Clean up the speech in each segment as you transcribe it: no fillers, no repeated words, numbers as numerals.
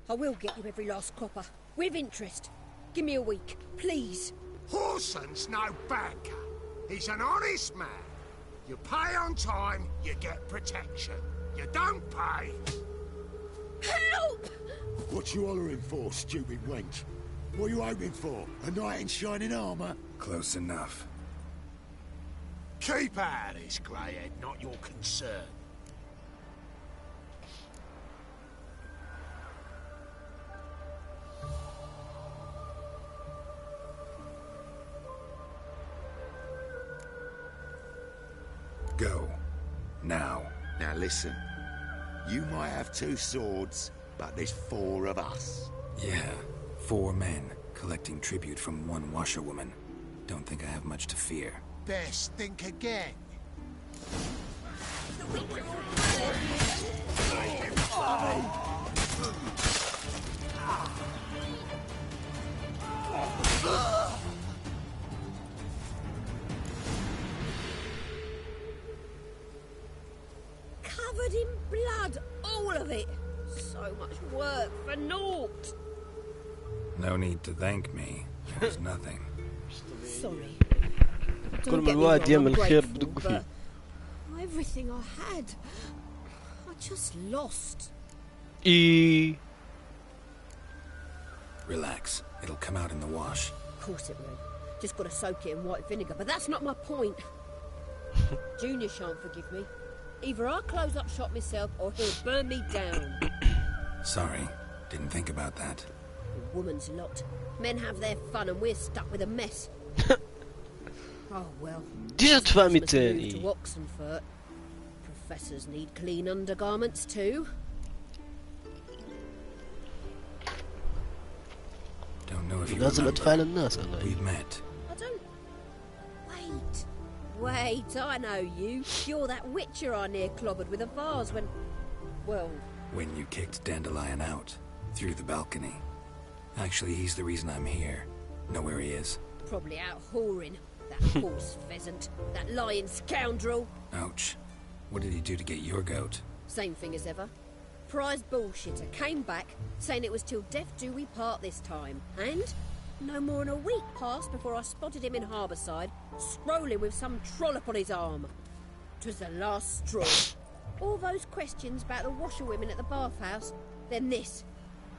I will get you every last copper. With interest. Give me a week, please. Horson's no banker. He's an honest man. You pay on time, you get protection. You don't pay... Help! What you hollering for, stupid wench? What are you hoping for? A knight in shining armour? Close enough. Keep out of this, Greyhead, not your concern. Go. Now. Now listen. You might have 2 swords, but there's 4 of us. Yeah, 4 men collecting tribute from 1 washerwoman. Don't think I have much to fear. Best think again. Covered in blood, all of it. So much work for naught. No need to thank me. There's nothing. Sorry. كل ما الواحد يعمل خير بدق فيه. Everything I had, I just lost. Relax. It'll come out in the wash. Of course it will. Just got to soak it in white vinegar, but that's not my point. Junior shan't forgive me. Either I'll close up shop myself or he'll burn me down. Sorry. Didn't think about that. A woman's lot. Men have their fun and we're stuck with a mess. Oh well. ديش تفهمي Must move تاني. to Oxenfurt. Professors need clean undergarments too. Don't know if you لازم remember. أتفاعل الناس الله. We've met. I don't... Wait, I know you. You're that witcher I near clobbered with a vase when... Well... When you kicked Dandelion out. Through the balcony. Actually, he's the reason I'm here. Know where he is. Probably out whoring. That horse pheasant. That lying scoundrel. Ouch. What did he do to get your goat? Same thing as ever. Prized bullshitter came back, saying it was till death do we part this time. And no more than a week passed before I spotted him in Harbourside, scrolling with some trollop on his arm. 'Twas the last straw. All those questions about the washerwomen at the bathhouse, then this.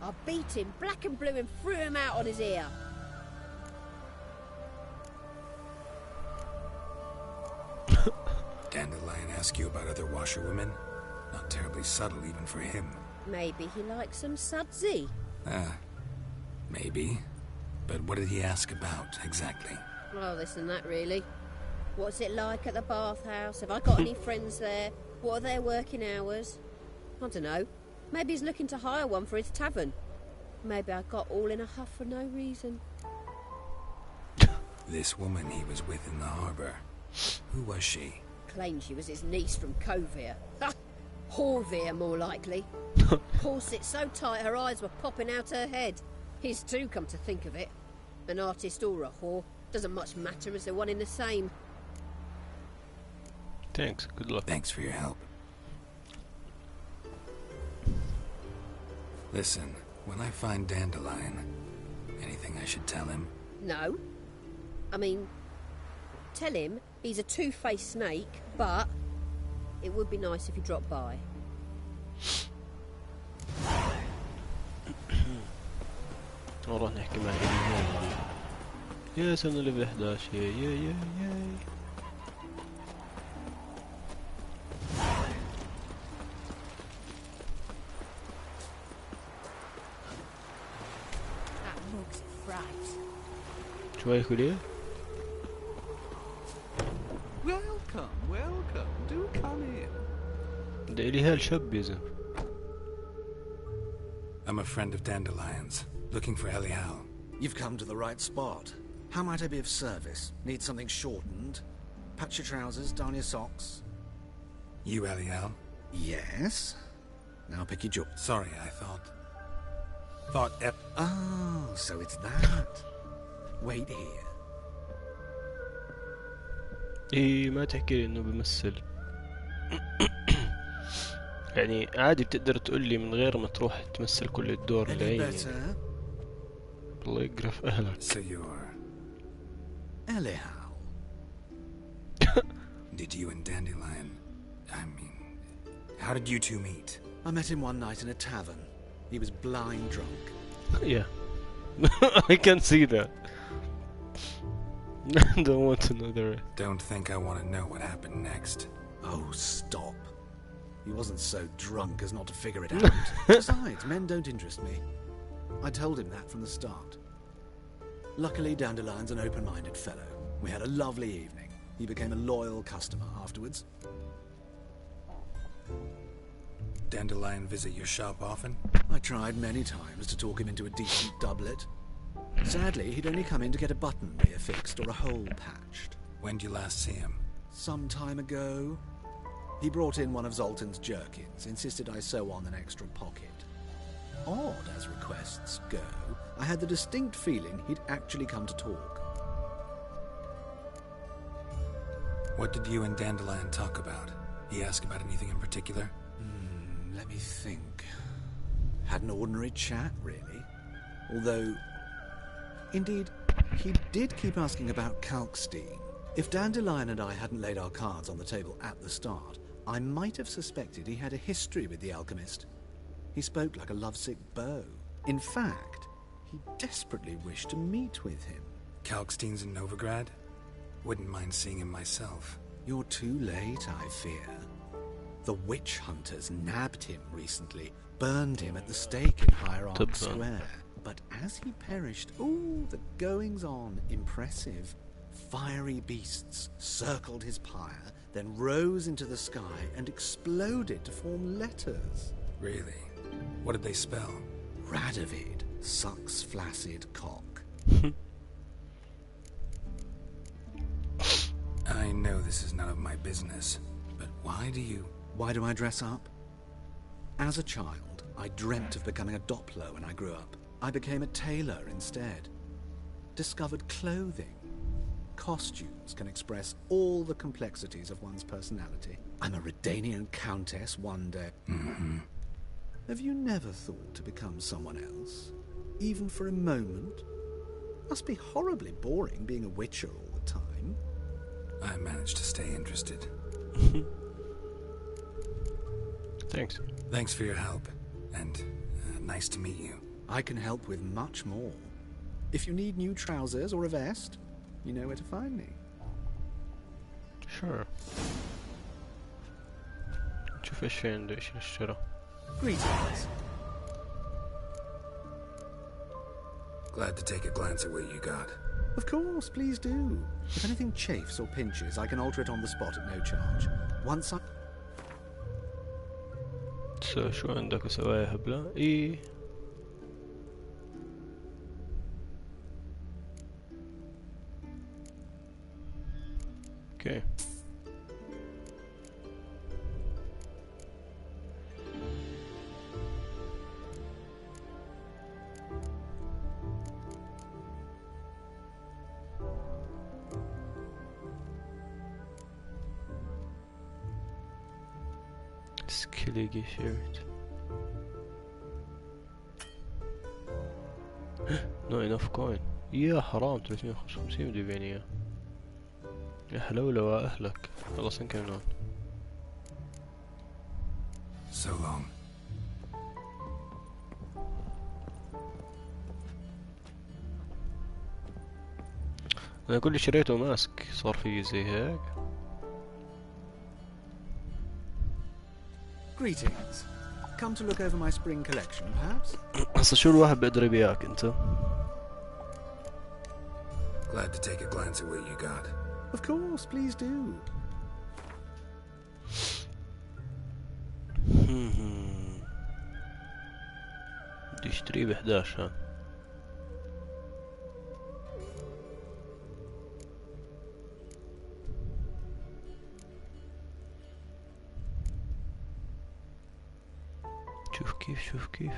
I beat him black and blue and threw him out on his ear. Dandelion ask you about other washerwomen? Not terribly subtle even for him. Maybe he likes some sudsy. Maybe. But what did he ask about, exactly? Oh, this and that, really. What's it like at the bathhouse? Have I got any friends there? What are their working hours? I don't know. Maybe he's looking to hire one for his tavern. Maybe I got all in a huff for no reason. This woman he was with in the harbour. Who was she? Claimed she was his niece from Kovir. Ha! Horvir, more likely. Corset so tight her eyes were popping out her head. His too, come to think of it. An artist or a whore. Doesn't much matter as they're one in the same. Thanks, good luck. Thanks for your help. Listen, when I find Dandelion, anything I should tell him? No. I mean, tell him he's a two-faced snake, but it would be nice if he dropped by. نروح نحكي مع إليهان. يا سنة ليفل 11 يا That mug's fright. شو رايك ليه؟ Welcome, welcome. Do come in. ده إليهان شاب يا زلمة. I'm a friend of Dandelion's, looking for Elial. You've come to the right spot. How might I be of service? Need something shortened? Patch your trousers, darn your socks. You Elial? Yes? Now pick your jaw. Sorry, I thought... Oh, so it's that. Wait here. إيه ما تحكي لي إنه بيمثل. يعني عادي بتقدر تقول لي من غير ما تروح تمثل كل الدور Any لعيني. better? الله يقرف أهلك. So you're... Elihow. Did you and Dandelion... I mean... How did you two meet? I met him one night in a tavern. He was blind drunk. Yeah. I can see that. Don't want to know the rest. Don't think I want to know what happened next. Oh, stop. He wasn't so drunk as not to figure it out. Besides, men don't interest me. I told him that from the start. Luckily, Dandelion's an open-minded fellow. We had a lovely evening. He became a loyal customer afterwards. Dandelion visit your shop often? I tried many times to talk him into a decent doublet. Sadly, he'd only come in to get a button reaffixed or a hole patched. When did you last see him? Some time ago, he brought in one of Zoltan's jerkins, insisted I sew on an extra pocket. Odd as requests go, I had the distinct feeling he'd actually come to talk. What did you and Dandelion talk about? He asked about anything in particular? Let me think. Had an ordinary chat, really. Although, indeed, he did keep asking about Kalkstein. If Dandelion and I hadn't laid our cards on the table at the start, I might have suspected he had a history with the alchemist. He spoke like a lovesick beau. In fact, he desperately wished to meet with him. Kalkstein's in Novigrad? Wouldn't mind seeing him myself. You're too late, I fear. The witch hunters nabbed him recently, burned him at the stake in Hierarch Square. But as he perished, the goings-on, impressive. Fiery beasts circled his pyre, then rose into the sky and exploded to form letters. Really? What did they spell? Radovid sucks flaccid cock. I know this is none of my business, but why do you... Why do I dress up? As a child, I dreamt of becoming a Doppler when I grew up. I became a tailor instead. Discovered clothing. Costumes can express all the complexities of one's personality. I'm a Redanian countess one day. Mm-hmm. Have you never thought to become someone else? Even for a moment? Must be horribly boring being a witcher all the time. I managed to stay interested. Thanks. Thanks for your help, and nice to meet you. I can help with much more. If you need new trousers or a vest, you know where to find me. Sure. نشوف ايش في عنده ايش نشترى. Greetings. Glad to take a glance at what you got. Of course, please do. If anything chafes or pinches, I can alter it on the spot at no charge. Once I... So شو عندك سوايا هبلة؟ ايه اوكي. سكيليجي شيرت. نو انف كوين. يا حرام 355 بدي يبيعني اياه. يا حلولة واهلك. خلص نكمل. So long. انا كل شريته ماسك صار في زي هيك. Greetings. Come to look over my spring collection, perhaps? هسا شو الواحد بيقدر يبيعك انت؟ Glad to take a glance at what you got. Of course, please do. بدي اشتريه ب11 ها. شوف كيف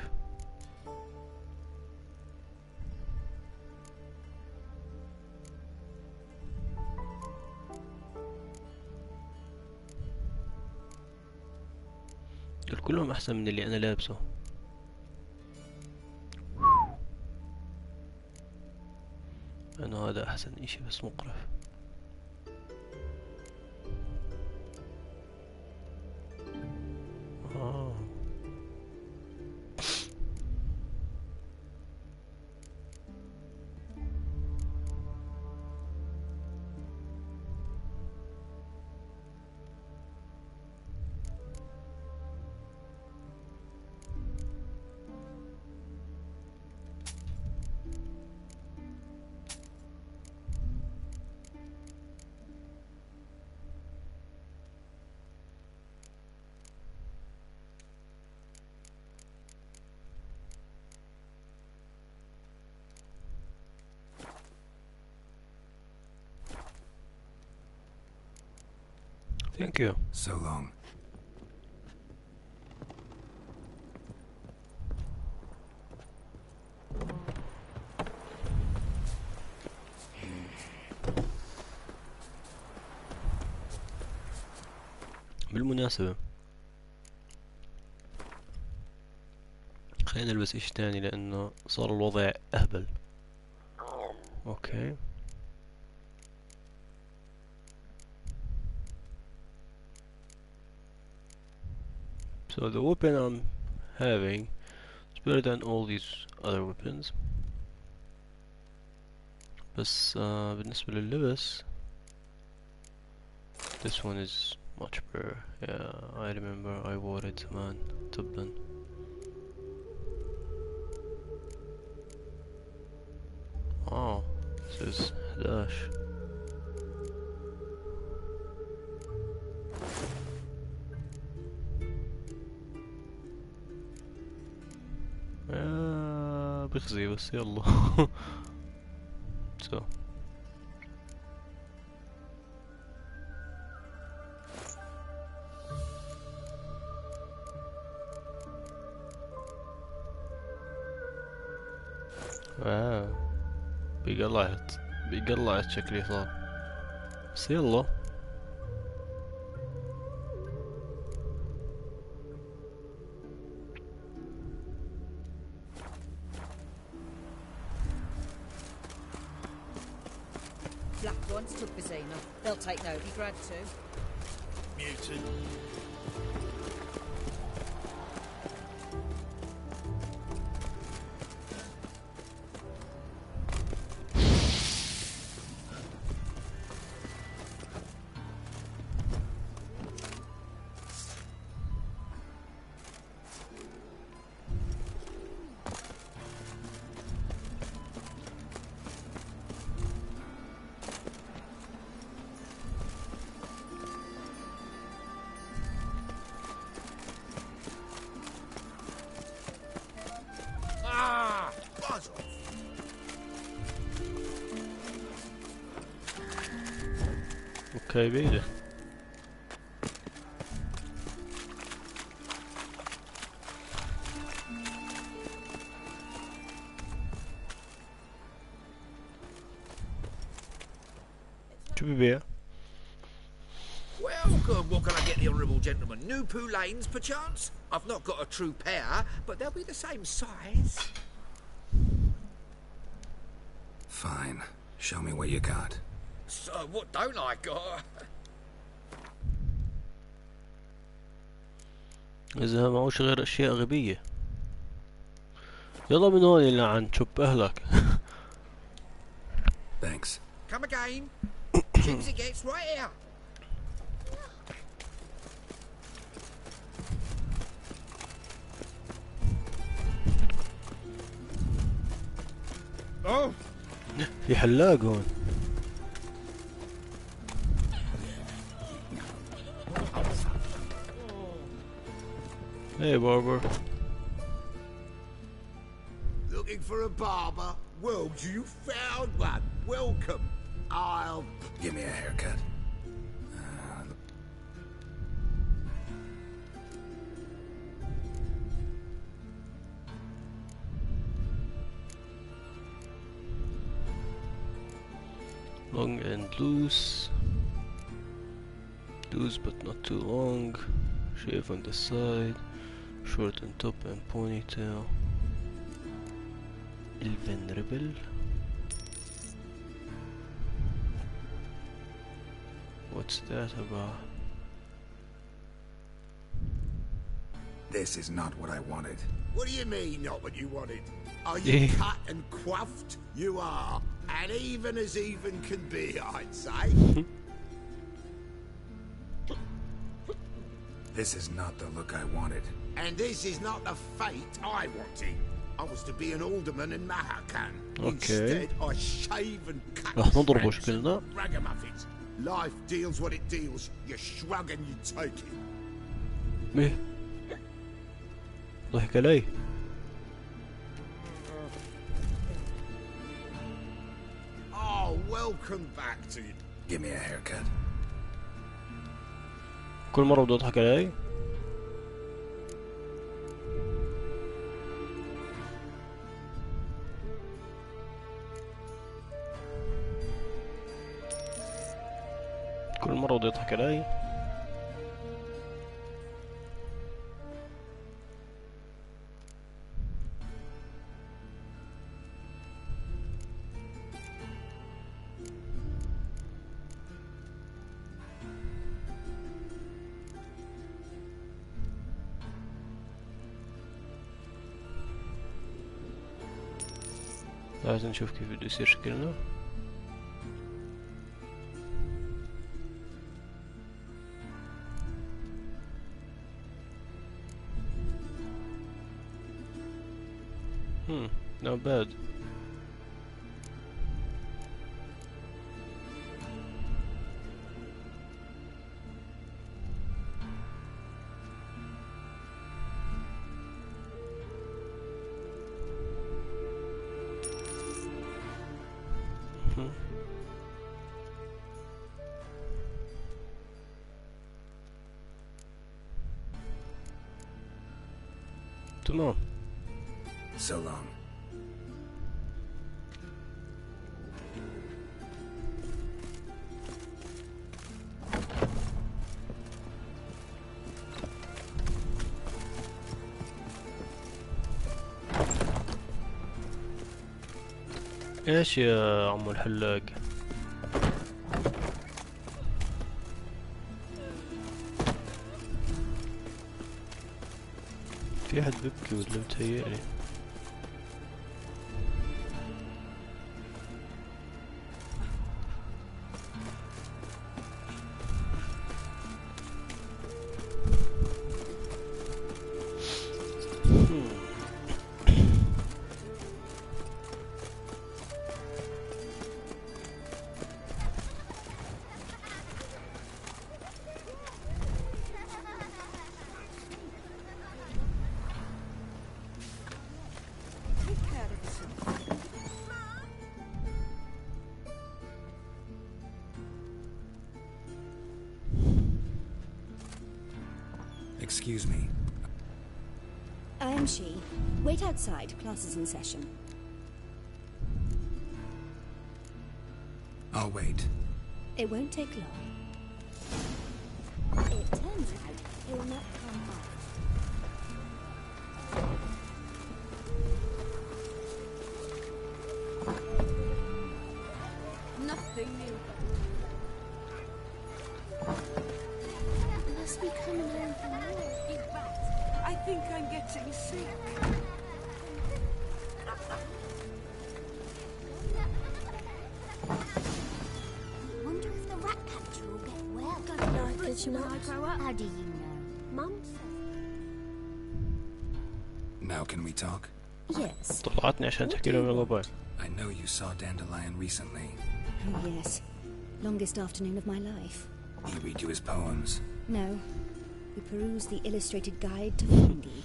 دول كلهم احسن من اللي انا لابسه. انا هذا احسن اشي بس مقرف. Thank you. So long. بالمناسبة خلينا نلبس اشي تاني لانه صار الوضع اهبل. اوكي. So the weapon I'm having is better than all these other weapons. بس بالنسبة لللبس this one is much better. Yeah, I remember I wore it زمان تبا. Oh, this is 11. بخزي بس يلا. so بيقلعت شكلي صار بس يلا. Black ones took Vizima. They'll take Novigrad too. Mutant. اوكي بيده. شو بيبيع؟ Welcome! What can I get the honourable gentleman? New Poulaines, perchance? I've not got a true pair, but they'll be the same size. Fine. Show me what you got. So, what don't I got? إذا معوش غير أشياء غبية. يلا من هون يا لعن شوب أهلك. Thanks. Come again. Cheap as it gets, right here. Oh! في حلاق هون. Hey, barber. Looking for a barber? Well, you found one. Welcome. I'll... Give me a haircut. Long and loose. Loose but not too long. Shave on the side. short and top and ponytail. Vulnerable. What's that about? This is not what I wanted. What do you mean, not what you wanted? Are you cut and quaffed? You are. And even as even can be, I'd say. This is not the look I wanted. And this is not the fate I wanted. I was to be an alderman in Mahakan. Instead, I shave and cut shreds and ragamuffins. Life deals what it deals. You shrug and you take it. ايه ضحك علي. Oh, welcome back to you. Give me a haircut. كل مرة بدي اضحك علي. كل مرة بدي يضحك علي. لازم نشوف كيف بده يصير شكلنا. Not bad. تمام. So long. ايش يا عمو الحلاق؟ في احد ببكي ولا بتهيألي؟ Excuse me. I am she. Wait outside. Class is in session. I'll wait. It won't take long. It turns out he'll not come back. Nothing new. Must be coming home from war. I think I'm getting sick. Wonder if the rat catcher will get well. When I grow up. How do you know? Mum says. Now can we talk? Yes. طلعتني عشان تحكي لهم يلا باي. I know you saw Dandelion recently. Oh yes. Longest afternoon of my life. He read you his poems. No. We perused the illustrated guide to Fungi.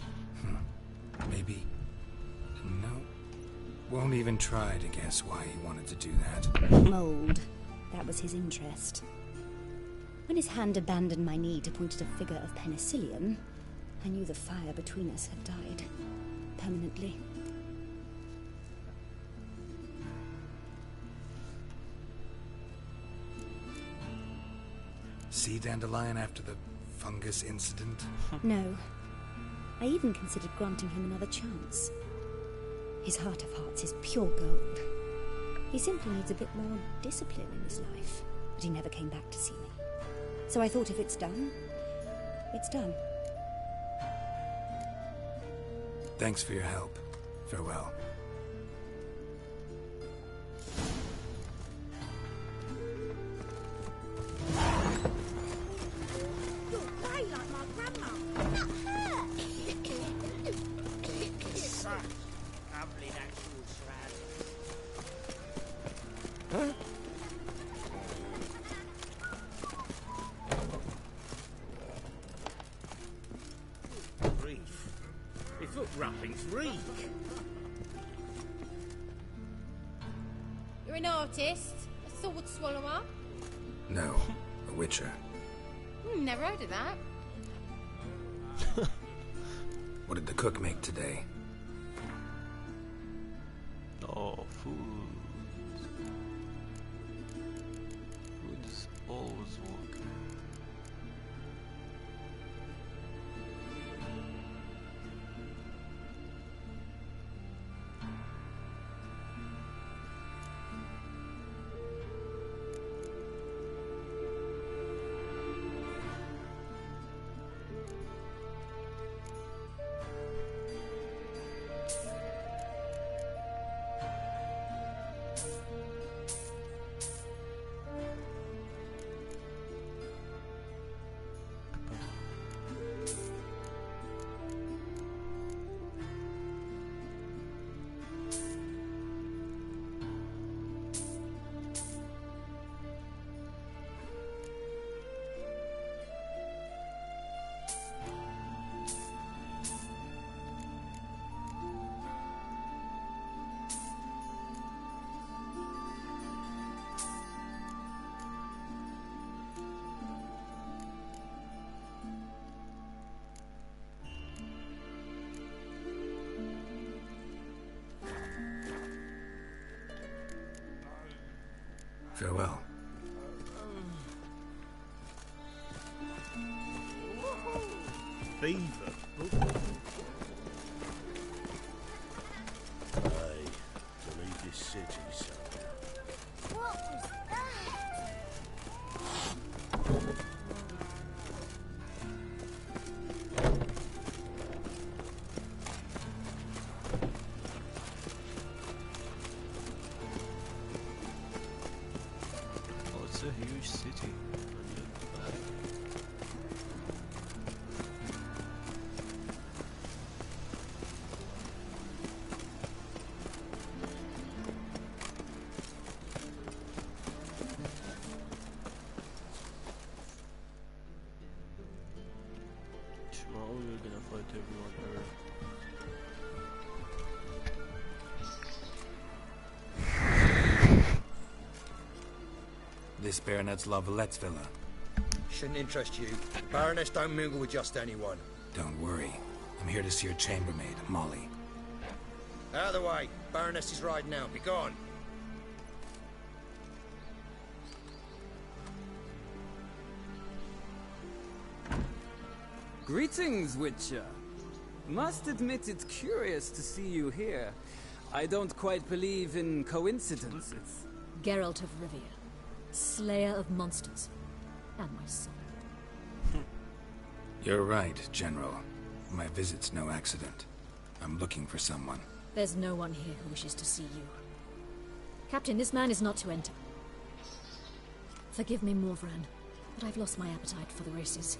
Maybe. No. Won't even try to guess why he wanted to do that. Mold. That was his interest. When his hand abandoned my knee to point at a figure of penicillium, I knew the fire between us had died. Permanently. See Dandelion after the fungus incident? No. I even considered granting him another chance. His heart of hearts is pure gold. He simply needs a bit more discipline in his life. But he never came back to see me. So I thought if it's done, it's done. Thanks for your help. Farewell. You're an artist? A sword swallower? No, a witcher. Never heard of that. What did the cook make today? Oh, food. Food is always welcome. Farewell. Beaver. Hey, to leave this city somehow. What was that? Oh, it's a huge city. We're gonna fight everyone here. This Baronet's La Vallette's villa. Shouldn't interest you. Baroness don't mingle with just anyone. Don't worry. I'm here to see your chambermaid, Molly. Out of the way. Baroness is riding out. Be gone. Greetings, Witcher. Must admit it's curious to see you here. I don't quite believe in coincidences. Geralt of Rivia, slayer of monsters, and my son. You're right, General. My visit's no accident. I'm looking for someone. There's no one here who wishes to see you. Captain, this man is not to enter. Forgive me, Morvran, but I've lost my appetite for the races.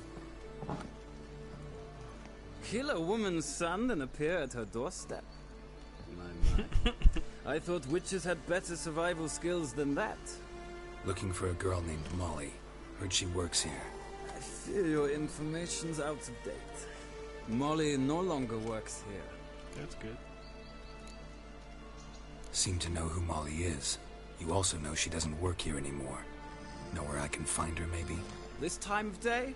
Kill a woman's son and appear at her doorstep? My. I thought witches had better survival skills than that. Looking for a girl named Molly. Heard she works here. I fear your information's out of date. Molly no longer works here. That's good. Seem to know who Molly is. You also know she doesn't work here anymore. Know where I can find her, maybe? This time of day?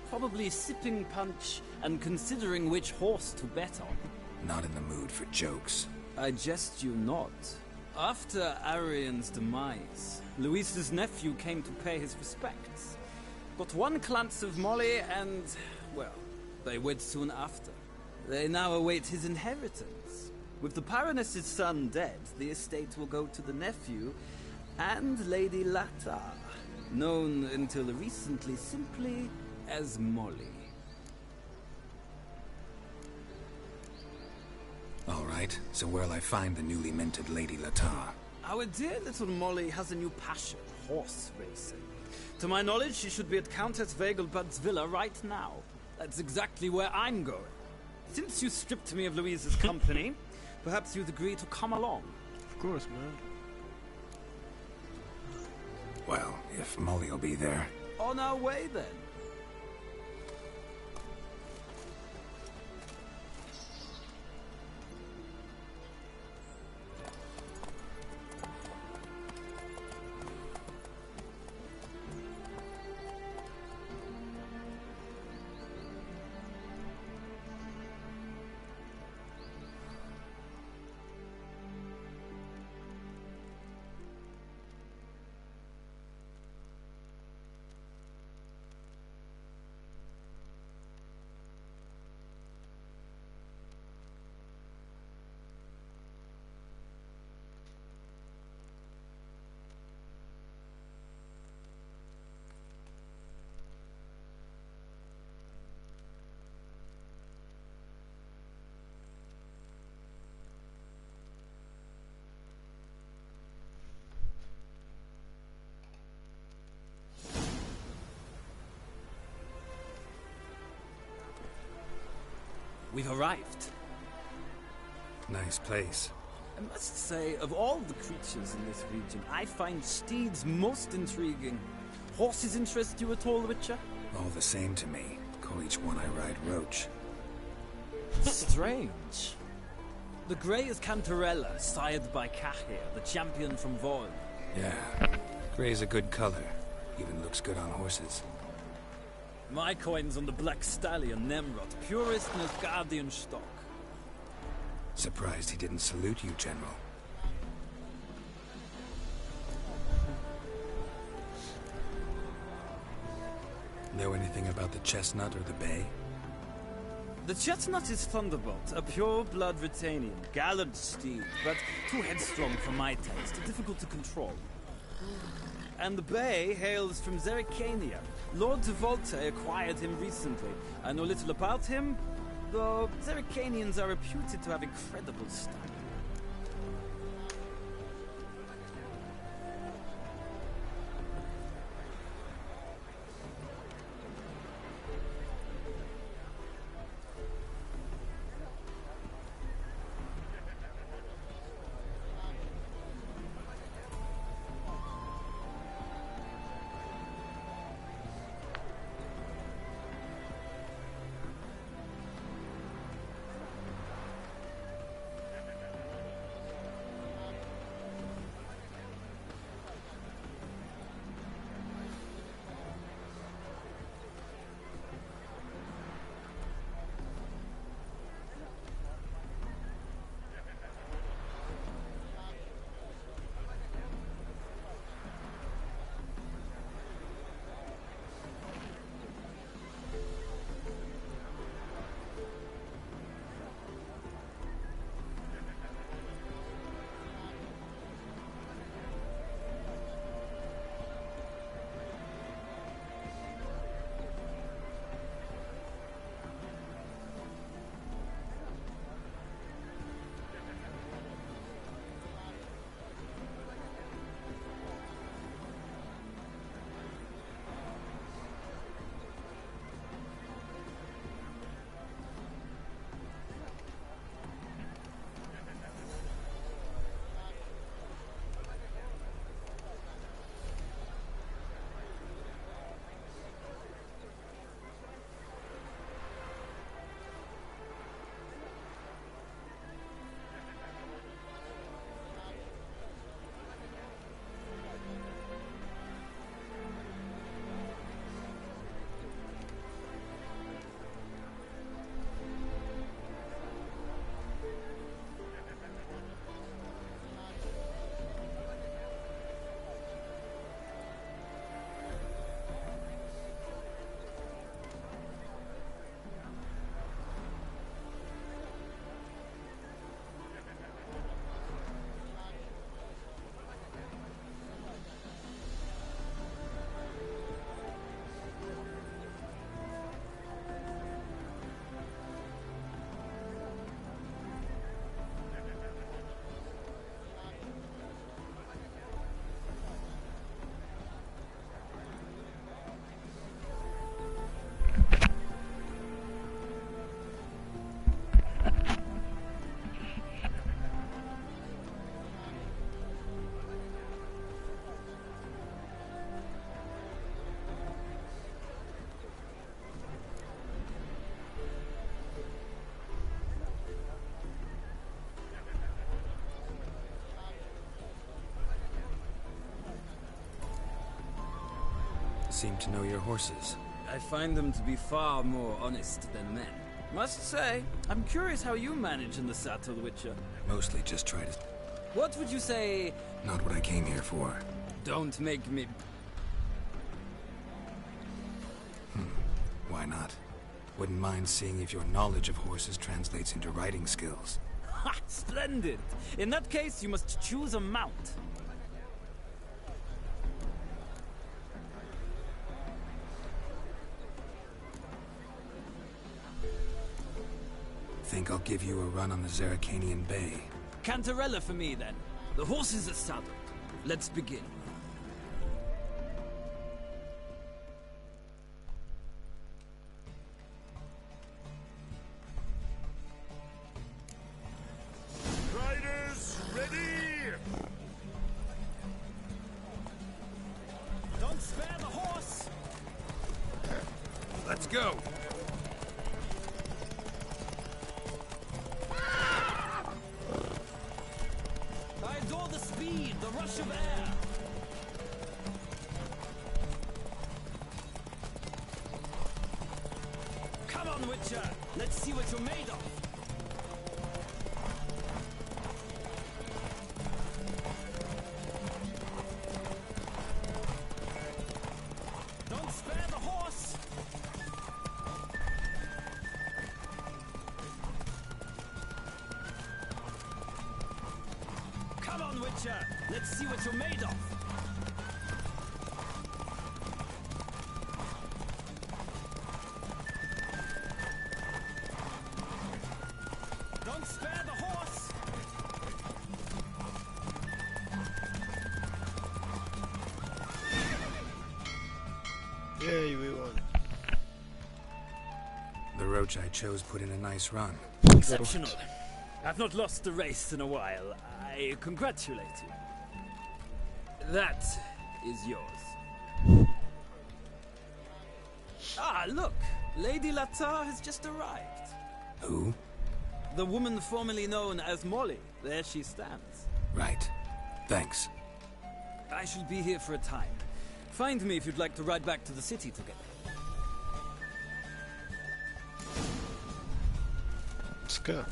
Probably sipping punch and considering which horse to bet on. Not in the mood for jokes. I jest you not. After Arian's demise, Luis's nephew came to pay his respects. Got one glance of Molly and, well, they wed soon after. They now await his inheritance. With the Baroness's son dead, the estate will go to the nephew and Lady Latar, known until recently simply as Molly. All right, so where'll I find the newly minted Lady Latar? Our dear little Molly has a new passion, horse racing. To my knowledge, she should be at Countess Vegelbud's villa right now. That's exactly where I'm going. Since you stripped me of Louise's company, perhaps you'd agree to come along. Of course, man. Well, if Molly'll be there. On our way, then. We've arrived. Nice place. I must say, of all the creatures in this region, I find steeds most intriguing. Horses interest you at all, Witcher? All the same to me. Call each one I ride Roach. Strange. The grey is Cantarella, sired by Cahir, the champion from Vorn. Yeah. Grey's a good color. Even looks good on horses. My coin's on the Black Stallion, Nemrod, purest Nilfgaardian stock. Surprised he didn't salute you, General. Know anything about the Chestnut or the Bay? The Chestnut is Thunderbolt, a pure-blood Retanian, gallant steed, but too headstrong for my taste, difficult to control. And the Bay hails from Zerrikania. Lord de Volte acquired him recently. I know little about him, though Zerrikanians are reputed to have incredible style. seem to know your horses. I find them to be far more honest than men. Must say, I'm curious how you manage in the Saddle, Witcher. Mostly just try to... What would you say... Not what I came here for. Don't make me... Why not? Wouldn't mind seeing if your knowledge of horses translates into riding skills. Ha! Splendid! In that case, you must choose a mount. Think I'll give you a run on the Zerrikanian Bay. Cantarella for me, then. The horses are saddled. Let's begin. Riders, ready! Don't spare the horse! Let's go! I adore the speed, the rush of air! Come on, Witcher! Let's see what you're made of! Don't spare the horse! Come on, Witcher! Let's see what you're made of! Don't spare the horse! Yay, we won. The roach I chose put in a nice run. Exceptional. I've not lost a race in a while. I congratulate you. That is yours. Ah, look! Lady Latar has just arrived. Who? The woman formerly known as Molly. There she stands. Right. Thanks. I shall be here for a time. Find me if you'd like to ride back to the city together. Let's go.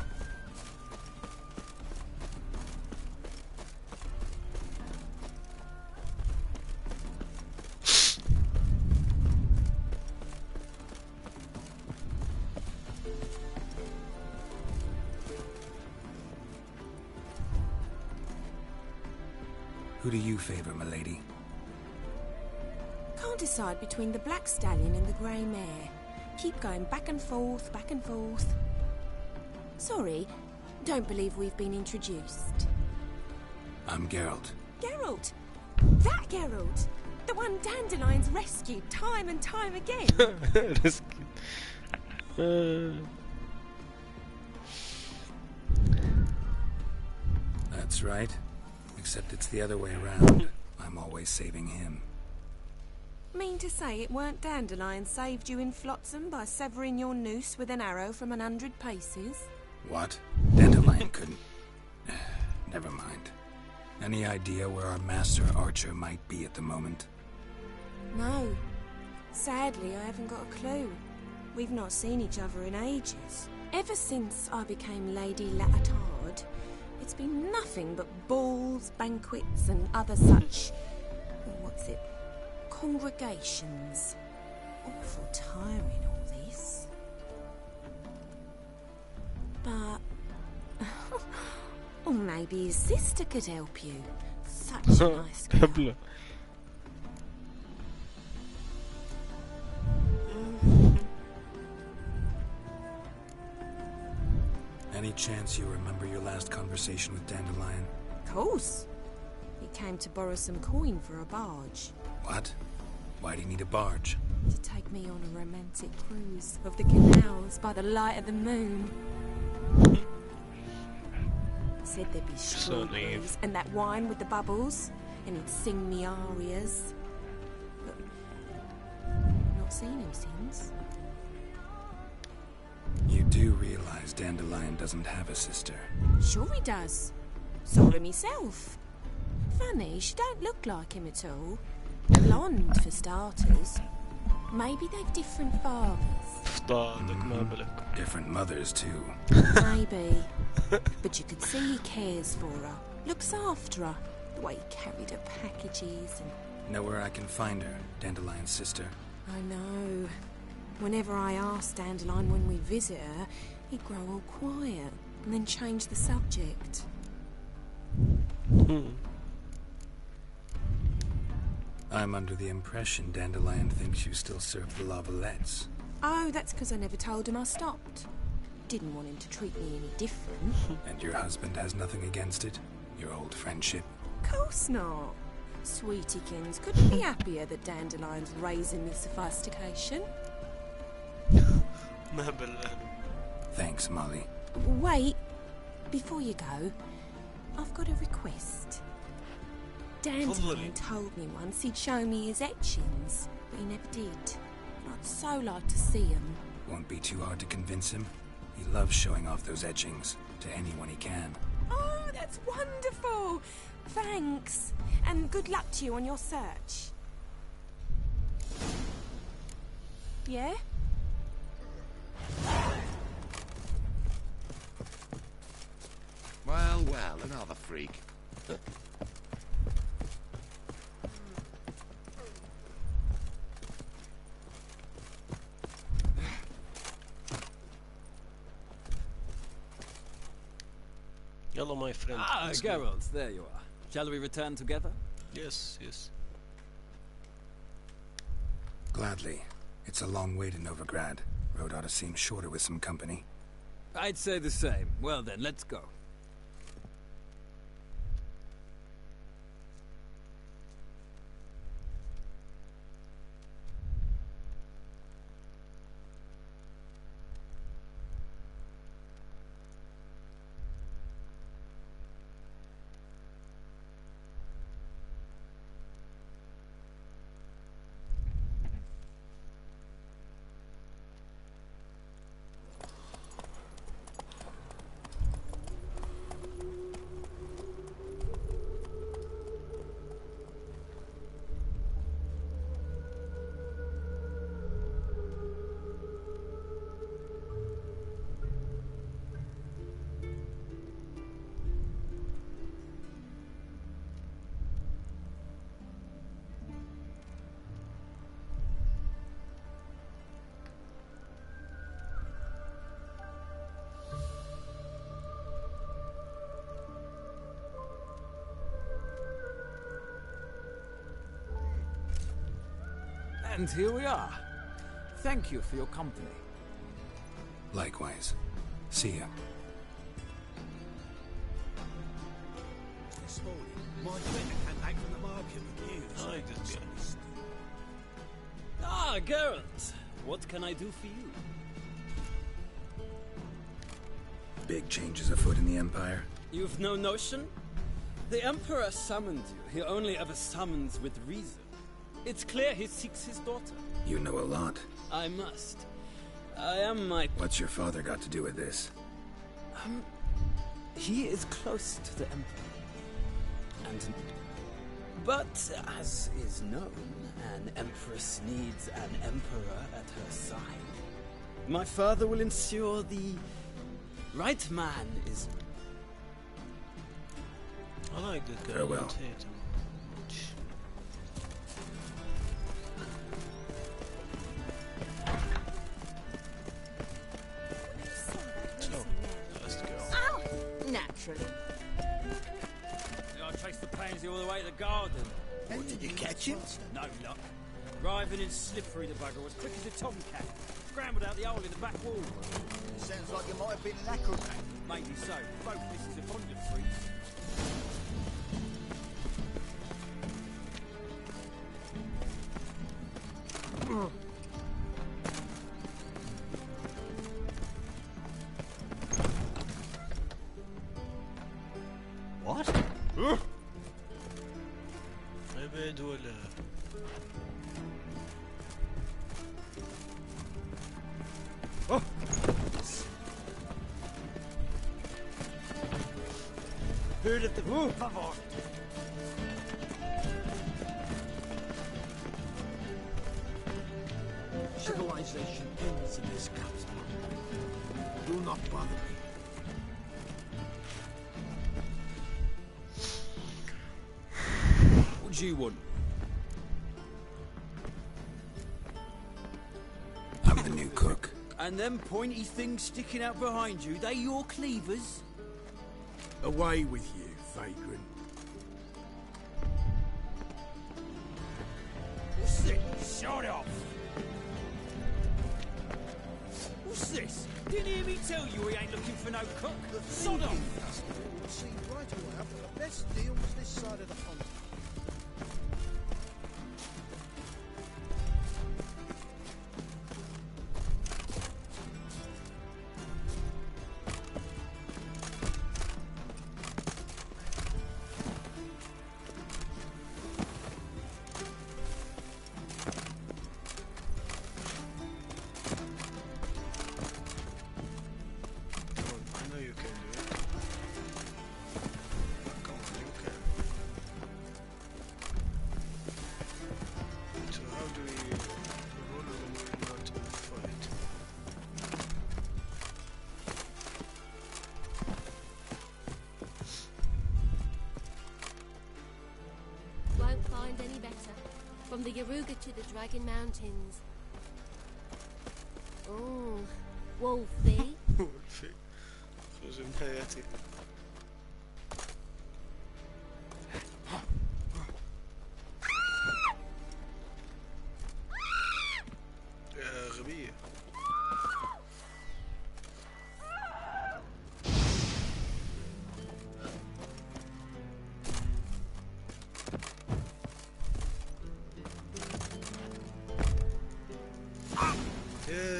Who do you favor, milady? Can't decide between the black stallion and the grey mare. Keep going back and forth, back and forth. Sorry, don't believe we've been introduced. I'm Geralt. Geralt! That Geralt! The one Dandelion's rescued time and time again! That's right. Except it's the other way around. I'm always saving him. Mean to say it weren't Dandelion saved you in Flotsam by severing your noose with an arrow from 100 paces? What? Dandelion couldn't... Never mind. Any idea where our master archer might be at the moment? No. Sadly, I haven't got a clue. We've not seen each other in ages. Ever since I became Lady Lattard, it's been nothing but balls, banquets, and other such... congregations. Awful tiring, all this. But... or maybe his sister could help you. Such a nice girl. Any chance you remember your last conversation with Dandelion? Of course. He came to borrow some coin for a barge. What? Why do you need a barge? To take me on a romantic cruise of the canals by the light of the moon. Said there'd be strawberries and that wine with the bubbles, and he'd sing me arias. But not seen him since. You do realize Dandelion doesn't have a sister? Sure he does. Saw him himself. Funny, she don't look like him at all. Blonde, for starters. Maybe they've different fathers. Different mothers, too. Maybe. But you could see he cares for her. Looks after her. The way he carried her packages and... Know where I can find her, Dandelion's sister? I know. Whenever I ask Dandelion when we visit her, he'd grow all quiet and then change the subject. I'm under the impression Dandelion thinks you still serve the Lavalettes. Oh, that's because I never told him I stopped. Didn't want him to treat me any different. And your husband has nothing against it? Your old friendship? Course not. Sweetykins couldn't be happier that Dandelion's raising with sophistication. Thanks, Molly. Wait, before you go, I've got a request. Dandelion told me once he'd show me his etchings, but he never did. I'd so like to see them. Won't be too hard to convince him. He loves showing off those etchings to anyone he can. Oh, that's wonderful! Thanks, and good luck to you on your search. Yeah? Well, another freak. Hello, my friend. Ah, Geralt, there you are. Shall we return together? Yes, yes. Gladly. It's a long way to Novigrad. Road ought to seem shorter with some company. I'd say the same. Well then, let's go. And here we are. Thank you for your company. Likewise. See ya. This morning, my friend came back from the market with news. Ah, Geralt. What can I do for you? Big changes afoot in the Empire. You've no notion? The Emperor summoned you. He only ever summons with reason. It's clear he seeks his daughter. You know a lot. I must. I am my... What's your father got to do with this? He is close to the Emperor. And... But, as is known, an Empress needs an Emperor at her side. My father will ensure the right man is... I like the Farewell. Naturally. I traced the pansy all the way to the garden. What, did you catch him? No luck. Writhing and slippery, the bugger was quick as a tomcat. Scrambled out the hole in the back wall. Sounds like you might have been an acrobat. Maybe so. Both misses are fond of freaks. What? ابعد ولا Heard of the... Por favor. civilization ends in this castle. Do not bother me. What do you want? I'm the new cook. And them pointy things sticking out behind you, they your cleavers? Away with you, vagrant. What's this? Shut off! What's this? Didn't hear me tell you we ain't looking for no cook? Sod off! We'll see right away after the best deals this side of the pond. Any better. From the Yaruga to the Dragon Mountains. Oh, Wolfie. Wolfie. J'aime حياتي. يا غبية.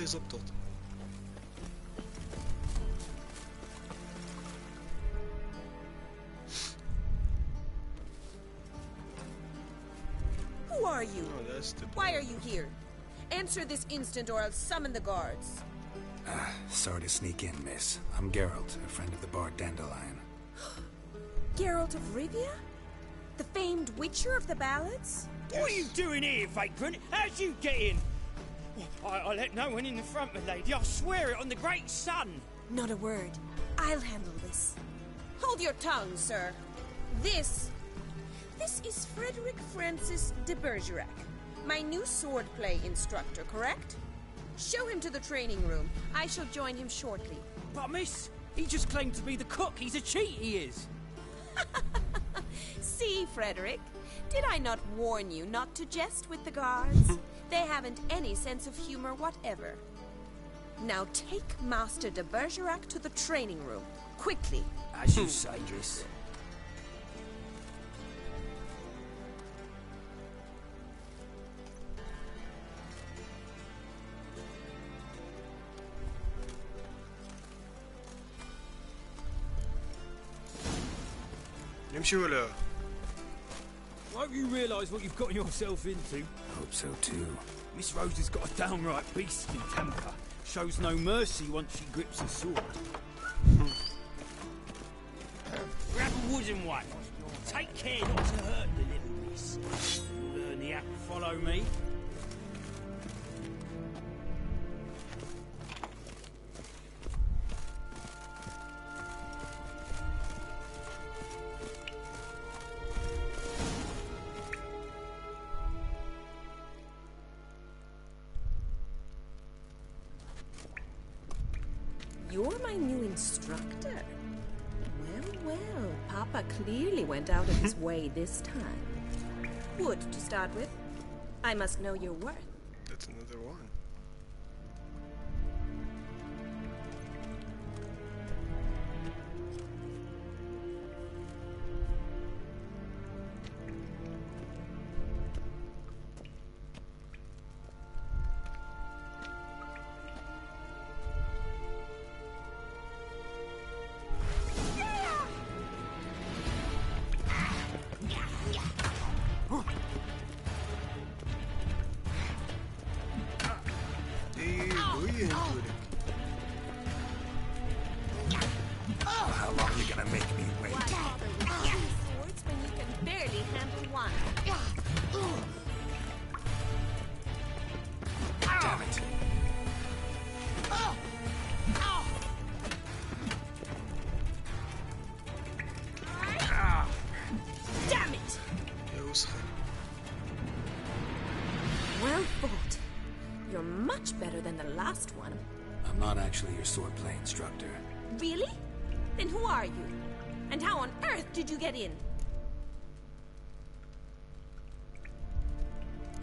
زبطت. Who are you? Why are you here? Answer this instant or I'll summon the guards. Sorry to sneak in, miss. I'm Geralt, a friend of the bard Dandelion. Geralt of Rivia? The famed witcher of the ballads? What are you doing here, vagrant? How'd you get in? I let no one in the front, my lady. I swear it on the great sun. Not a word. I'll handle this. Hold your tongue, sir. This is Frederick Francis de Bergerac, my new swordplay instructor, correct? Show him to the training room. I shall join him shortly. But miss, he just claimed to be the cook. He's a cheat, he is. See, Frederick, did I not warn you not to jest with the guards? They haven't any sense of humor whatever. Now take Master de Bergerac to the training room, quickly. As you say, miss. نمشي ولا؟ Hope you realise what you've gotten yourself into. Hope so too. Miss Rose has got a downright beastly temper. Shows no mercy once she grips a sword. Grab a wooden one. Take care not to hurt the little miss. You'll learn the act to follow me. You're my new instructor. Well, Papa clearly went out of his way this time. Wood, to start with. I must know your worth. That's another one. How long are you gonna make me wait? Swords when you can barely handle one. Damn it. better than the last one. I'm not actually your swordplay instructor. Really? Then who are you? And how on earth did you get in?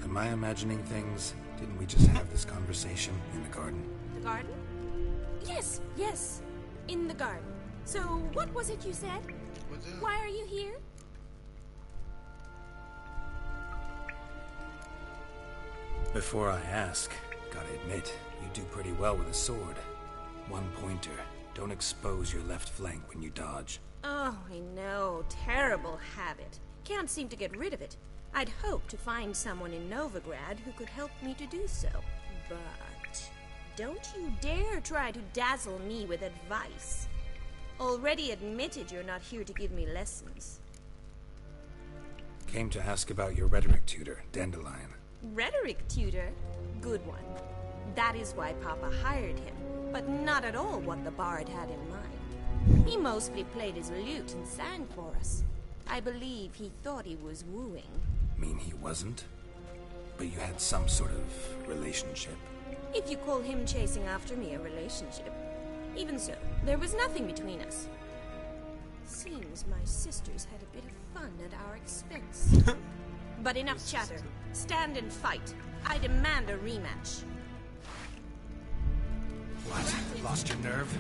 Am I imagining things? Didn't we just have this conversation in the garden? The garden? Yes, yes. In the garden. So, what was it you said? Why are you here? Before I ask, gotta admit, you do pretty well with a sword. One pointer. Don't expose your left flank when you dodge. Oh, I know. Terrible habit. Can't seem to get rid of it. I'd hoped to find someone in Novigrad who could help me to do so. But don't you dare try to dazzle me with advice. Already admitted you're not here to give me lessons. Came to ask about your rhetoric tutor, Dandelion. Rhetoric tutor? Good one. That is why Papa hired him, but not at all what the bard had in mind. He mostly played his lute and sang for us. I believe he thought he was wooing. Mean he wasn't? But you had some sort of relationship? If you call him chasing after me a relationship. Even so, there was nothing between us. Seems my sisters had a bit of fun at our expense. But enough chatter. Stand and fight. I demand a rematch. What? Lost your nerve?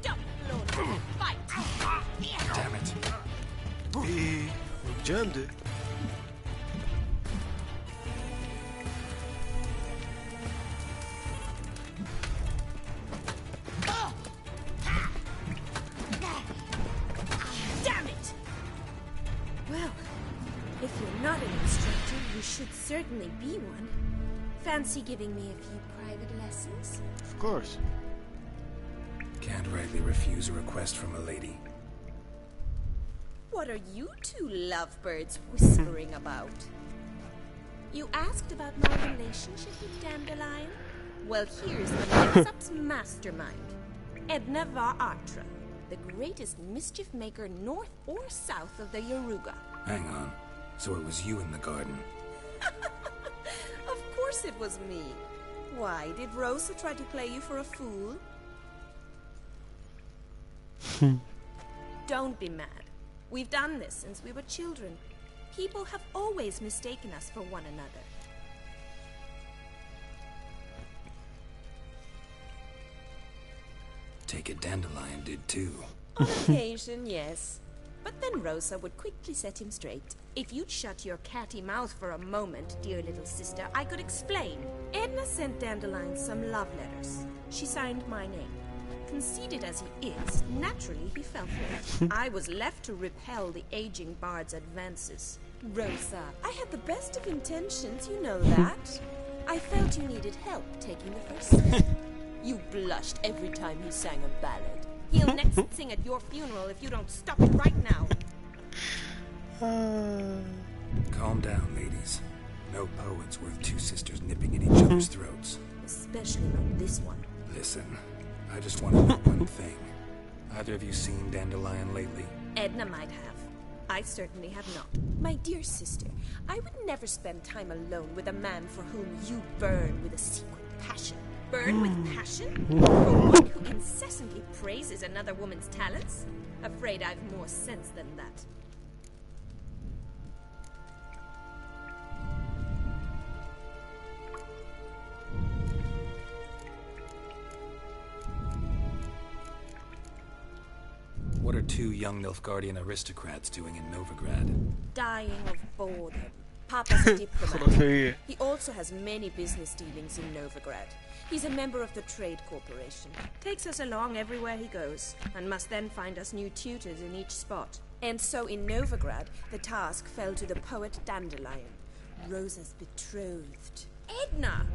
Stop, Lord. Fight. Damn it. jammed it. Damn it! Well, if you're not an instructor, you should certainly be one. Fancy giving me a few private lessons? Of course. Can't rightly refuse a request from a lady. What are you two lovebirds whispering about? You asked about my relationship with Dandelion? Well, here's the mix-up's mastermind. Edna var Atra, the greatest mischief maker north or south of the Yaruga. Hang on. So it was you in the garden? Of course it was me. Why, did Rosa try to play you for a fool? Don't be mad. We've done this since we were children. People have always mistaken us for one another. Take it Dandelion did too. On occasion, yes. But then Rosa would quickly set him straight. If you'd shut your catty mouth for a moment, dear little sister, I could explain. Edna sent Dandelion some love letters. She signed my name. Conceited as he is, naturally he fell for it. I was left to repel the aging bard's advances. Rosa, I had the best of intentions, you know that. I felt you needed help taking the first step. You blushed every time he sang a ballad. He'll next sing at your funeral if you don't stop it right now. Calm down, ladies. No poet's worth two sisters nipping at each other's throats. Especially not this one. Listen, I just want to know one thing. Either of you seen Dandelion lately? Edna might have. I certainly have not. My dear sister, I would never spend time alone with a man for whom you burn with a secret passion. Burn with passion? For one who incessantly praises another woman's talents? Afraid I've more sense than that. What are two young Nilfgaardian aristocrats doing in Novigrad? Dying of boredom. Papa's a diplomat. He also has many business dealings in Novigrad. He's a member of the Trade Corporation. Takes us along everywhere he goes, and must then find us new tutors in each spot. And so in Novigrad, the task fell to the poet Dandelion, Rosa's betrothed. Edna!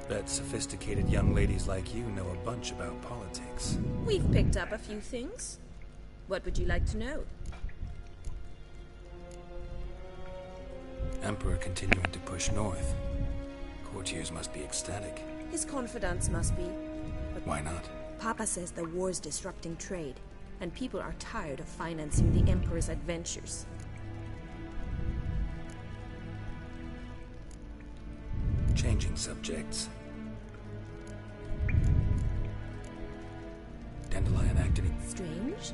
Bet sophisticated young ladies like you know a bunch about politics. We've picked up a few things. What would you like to know? Emperor continuing to push north. Courtiers must be ecstatic. His confidants must be. But why not? Papa says the war's disrupting trade, and people are tired of financing the Emperor's adventures. Changing subjects. Dandelion acted strange?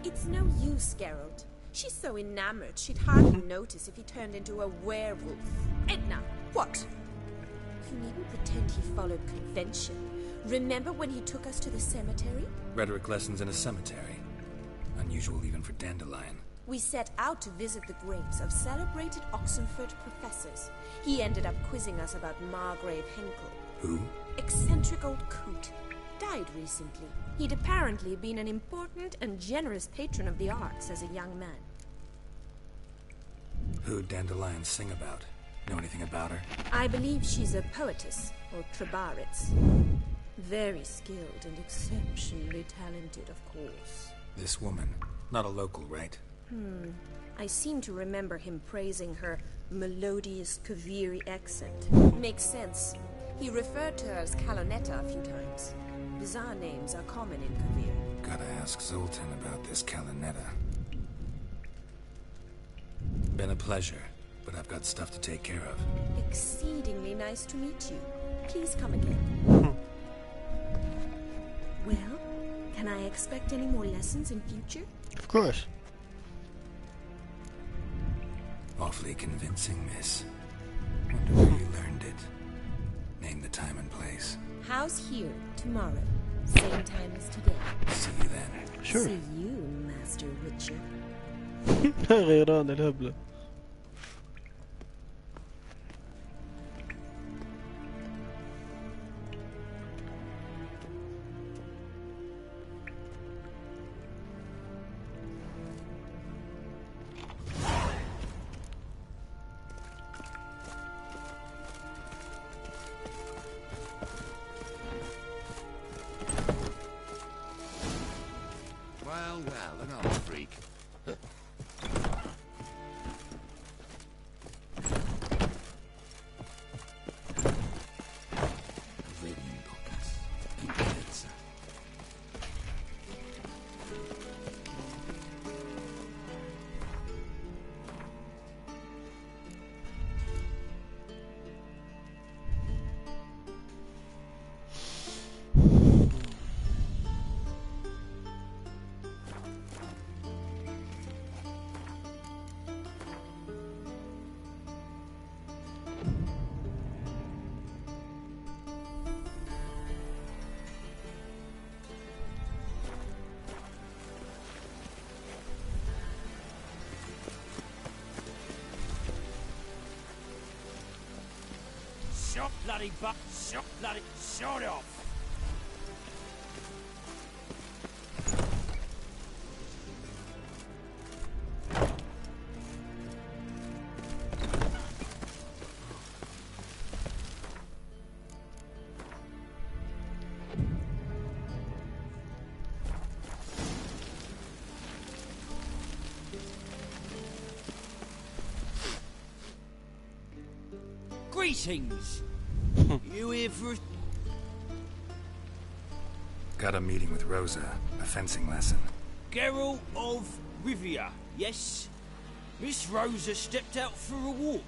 It's no use, Geralt. She's so enamored she'd hardly notice if he turned into a werewolf. Edna, what? You needn't pretend he followed convention. Remember when he took us to the cemetery? Rhetoric lessons in a cemetery. Unusual even for Dandelion. We set out to visit the graves of celebrated Oxenford professors. He ended up quizzing us about Margrave Henkel. Who? Eccentric old coot. Died recently. He'd apparently been an important and generous patron of the arts as a young man. Who'd Dandelion sing about? Know anything about her? I believe she's a poetess, or Trebaritz. Very skilled and exceptionally talented, of course. This woman. Not a local, right? I seem to remember him praising her melodious Kaviri accent. Makes sense. He referred to her as Calonetta a few times. Bizarre names are common in Kavir. Gotta ask Zoltan about this Calonetta. Been a pleasure, but I've got stuff to take care of. Exceedingly nice to meet you. Please come again. Well, can I expect any more lessons in future? Of course. Awfully convincing, miss. Wonder where you learned it. Name the time and place. House here, tomorrow. Same time as today. See you then. Sure. See you, Master Witcher. غيران الهبلة. Well, another freak. Shut bloody butt! Shut bloody! Shut off! Greetings! You here for... Got a meeting with Rosa. A fencing lesson. Geralt of Rivia, yes? Miss Rosa stepped out for a walk.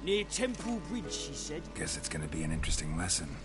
Near Temple Bridge, she said. Guess it's gonna be an interesting lesson.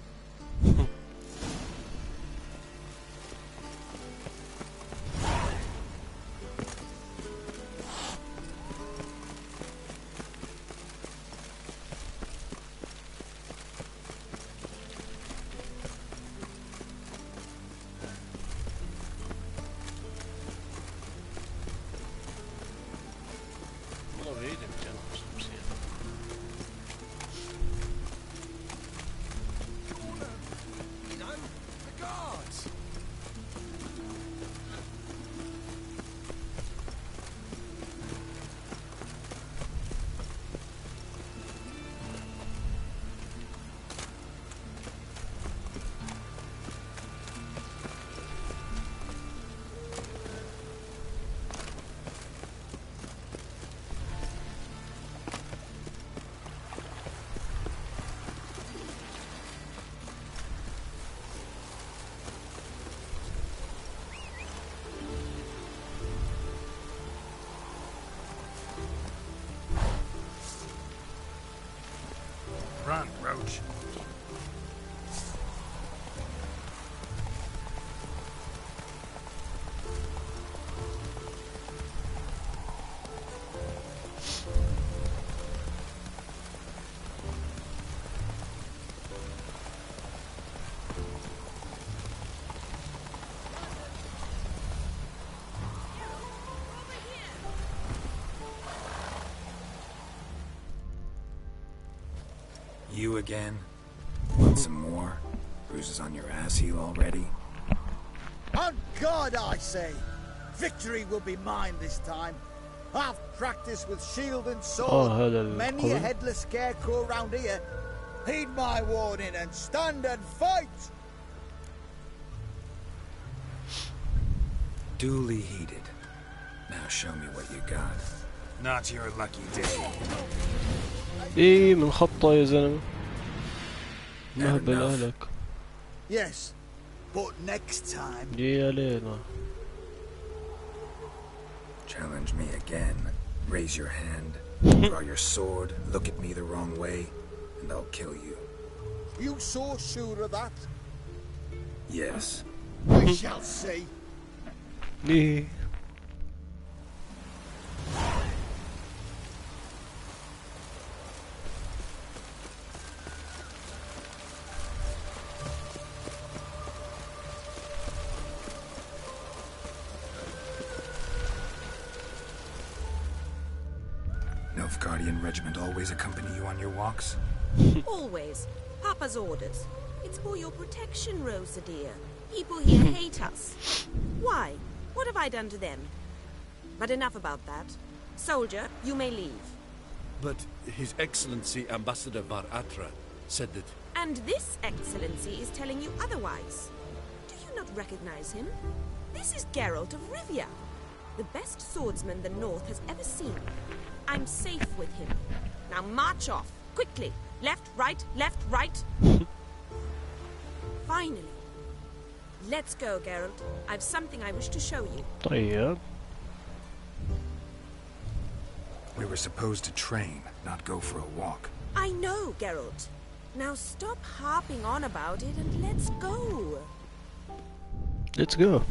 You again? Want some more? Bruises on your ass heel already? On God, I say! Victory will be mine this time. I've practiced with shield and sword. Many a headless scarecrow round here. Heed my warning and stand and fight! Duly heeded. Now show me what you got. Not your lucky day. ايه من خطة يا زلمة. مهبل أهلك. Yes, but next time. يا لينا. Challenge me again. Raise your hand. Draw your sword. Look at me the wrong way, and I'll kill you. You so sure of that? Yes. We shall see. إيه. Nilfgaardian regiment always accompany you on your walks? Always. Papa's orders. It's for your protection, Rosa dear. People here hate us. Why? What have I done to them? But enough about that. Soldier, you may leave. But His Excellency Ambassador Var Attre said that... And this Excellency is telling you otherwise. Do you not recognize him? This is Geralt of Rivia, the best swordsman the North has ever seen. I'm safe with him. Now march off, quickly. Left, right, left, right. Finally. Let's go, Geralt. I've something I wish to show you. طيب. We were supposed to train, not go for a walk. I know, Geralt. Now stop harping on about it and let's go. Let's go.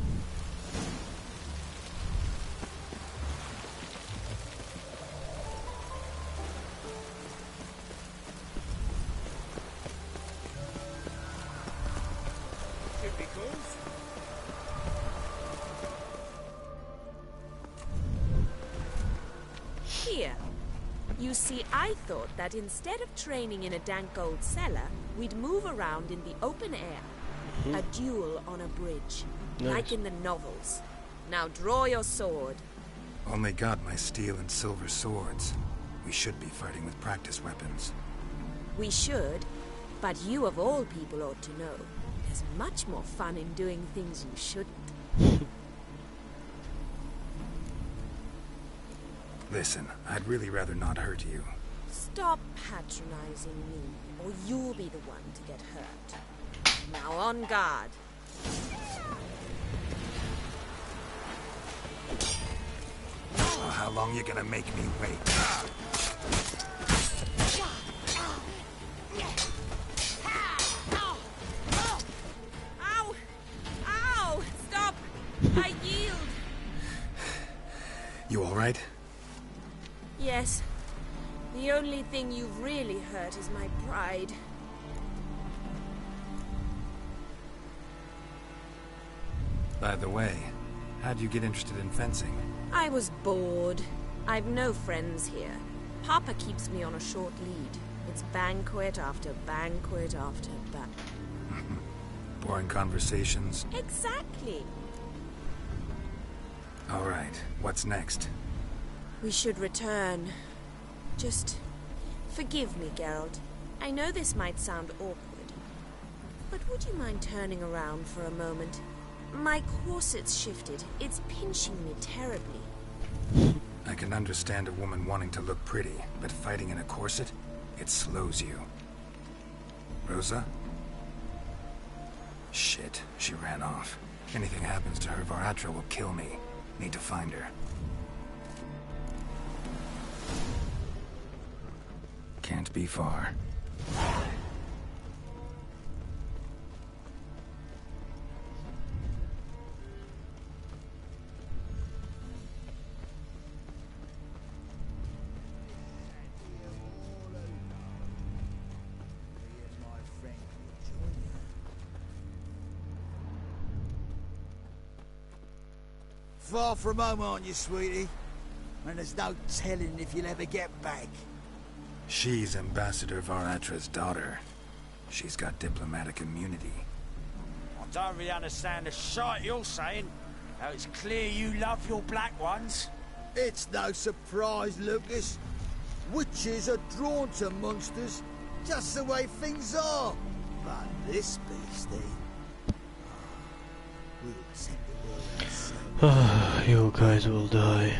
Here. You see, I thought that instead of training in a dank old cellar, we'd move around in the open air. A duel on a bridge. Nice. Like in the novels. Now draw your sword. Only got my steel and silver swords. We should be fighting with practice weapons. We should, but you of all people ought to know. There's much more fun in doing things you shouldn't. Listen, I'd really rather not hurt you. Stop patronizing me, or you'll be the one to get hurt. Now on guard. Oh, how long you gonna make me wait? Ow! Ow! Stop! I yield! You alright? Yes. The only thing you've really hurt is my pride. By the way, how'd you get interested in fencing? I was bored. I've no friends here. Papa keeps me on a short lead. It's banquet after banquet after Boring conversations? Exactly. Alright, what's next? We should return. Just forgive me, Geralt. I know this might sound awkward, but would you mind turning around for a moment? My corset's shifted. It's pinching me terribly. I can understand a woman wanting to look pretty, but fighting in a corset, it slows you. Rosa? Shit, she ran off. Anything happens to her, Var Attre will kill me. Need to find her. Can't be far. Far from home, aren't you, sweetie? And there's no telling if you'll ever get back. She's Ambassador Var-Atra's daughter. She's got diplomatic immunity. I don't really understand the shite you're saying. Now it's clear you love your black ones. It's no surprise, Lucas. Witches are drawn to monsters, just the way things are. But this beastie... we'll set the world ourselves. You guys will die.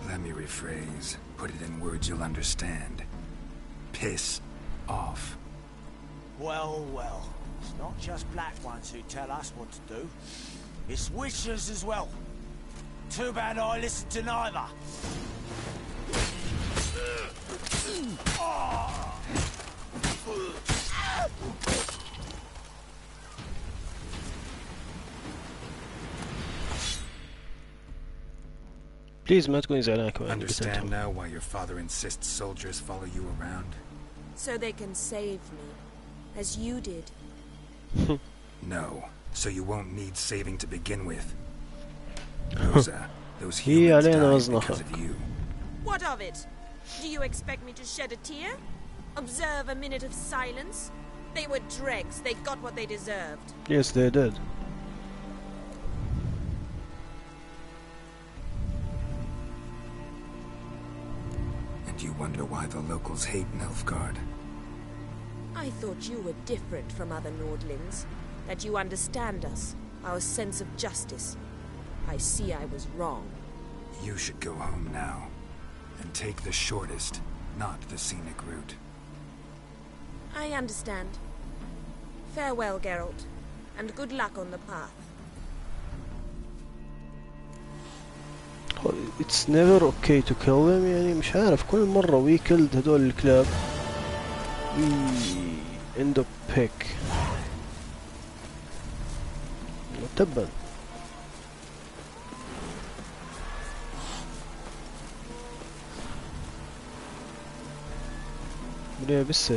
Let me rephrase. Put it in words you'll understand. Piss off. Well, well. It's not just black ones who tell us what to do. It's witches as well. Too bad I listen to neither. Please ما تكوني زعلانة كمان. Understand now why your father insists soldiers follow you around? So they can save me, as you did. No, so you won't need saving to begin with. Those humans died because of you. What of it? Do you expect me to shed a tear? Observe a minute of silence? They were dregs. They got what they deserved. Yes, they did. And you wonder why the locals hate Nilfgaard? I thought you were different from other Nordlings. That you understand us, our sense of justice. I see I was wrong. You should go home now. And take the shortest, not the scenic route. I understand. Farewell, Geralt. And good luck on the path. It's never okay to kill them. يعني مش عارف كل مرة we killed هدول الكلاب we end up pick. تبا. ليه بس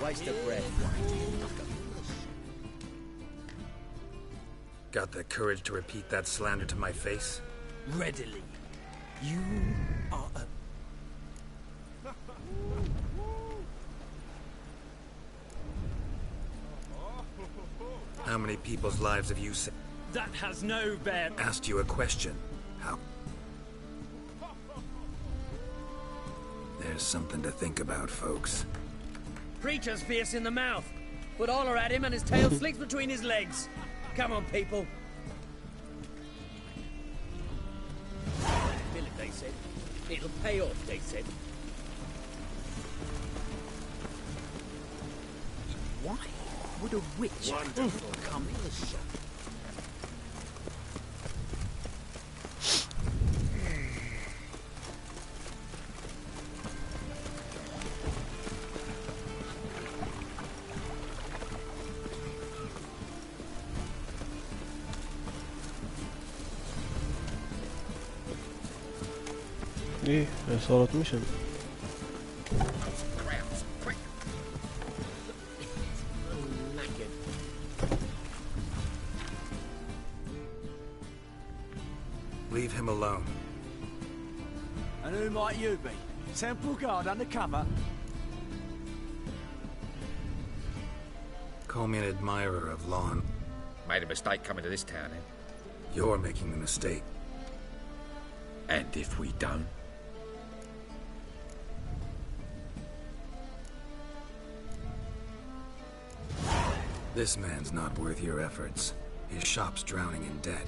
Waste of breath. Got the courage to repeat that slander to my face? Readily. You are a... How many people's lives have you saved? That has no bear. Asked you a question. How? There's something to think about, folks. preacher's fierce in the mouth, but holler at him and his tail slicks between his legs. Come on, people. Philip, they said. It'll pay off, they said. Why would a witch come in the shop? ايه صارت مشن. Leave him alone. And who might you be? Temple Guard undercover? Call me an admirer of Lon. Made a mistake coming to this town, eh? You're making the mistake. And if we don't? This man's not worth your efforts. His shop's drowning in debt.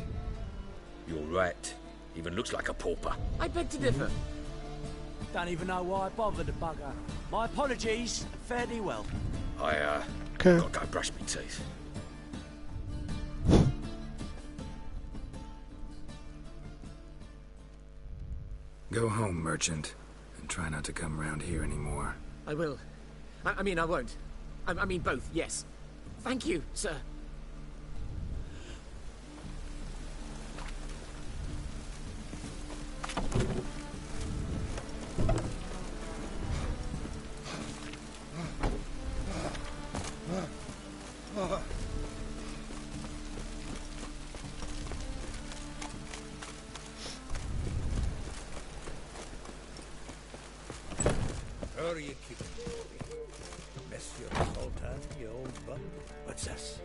You're right. Even looks like a pauper. I beg to differ. Don't even know why I bothered the bugger. My apologies. Fare thee well. Gotta go brush me teeth. Go home, merchant, and try not to come round here anymore. I will. I mean, I won't. I mean both, yes. Thank you, sir. How are you keeping? Monsieur Sultan, you old bum. What's this?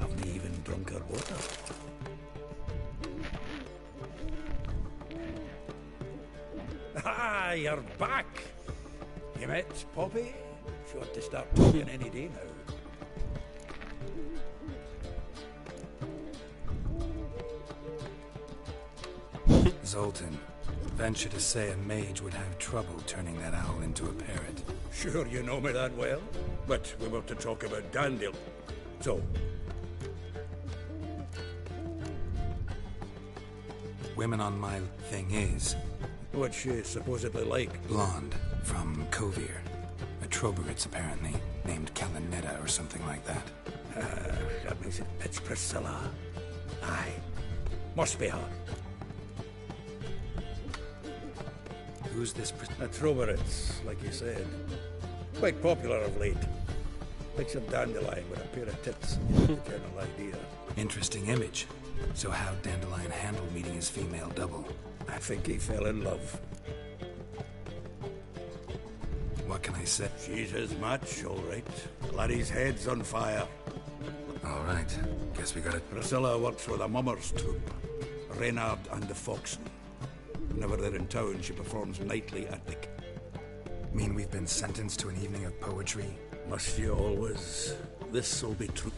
Haven't even drunk her water. Ah, you're back! You met Poppy? She ought to start talking any day now. Zoltan, venture to say a mage would have trouble turning that owl into a parrot. Sure you know me that well, but we were to talk about Dandil. So, women on my thing is... What's she supposedly like? Blonde, from Kovir. A Troberitz, apparently, named Kalanetta or something like that. That makes it... It's Priscilla. Aye. Must be her. Who's this A Troberitz, like you said. Quite popular of late. Picture Dandelion with a pair of tits. The general idea. Interesting image. So how'd Dandelion handle meeting his female double? I think he fell in love. What can I say? She's his match, all right. Laddie's head's on fire. All right. Guess we got it. Priscilla works with a mummers troupe. Reynard and the Foxen. Whenever they're in town, she performs nightly at the... Mean we've been sentenced to an evening of poetry? Must you always? This'll be true.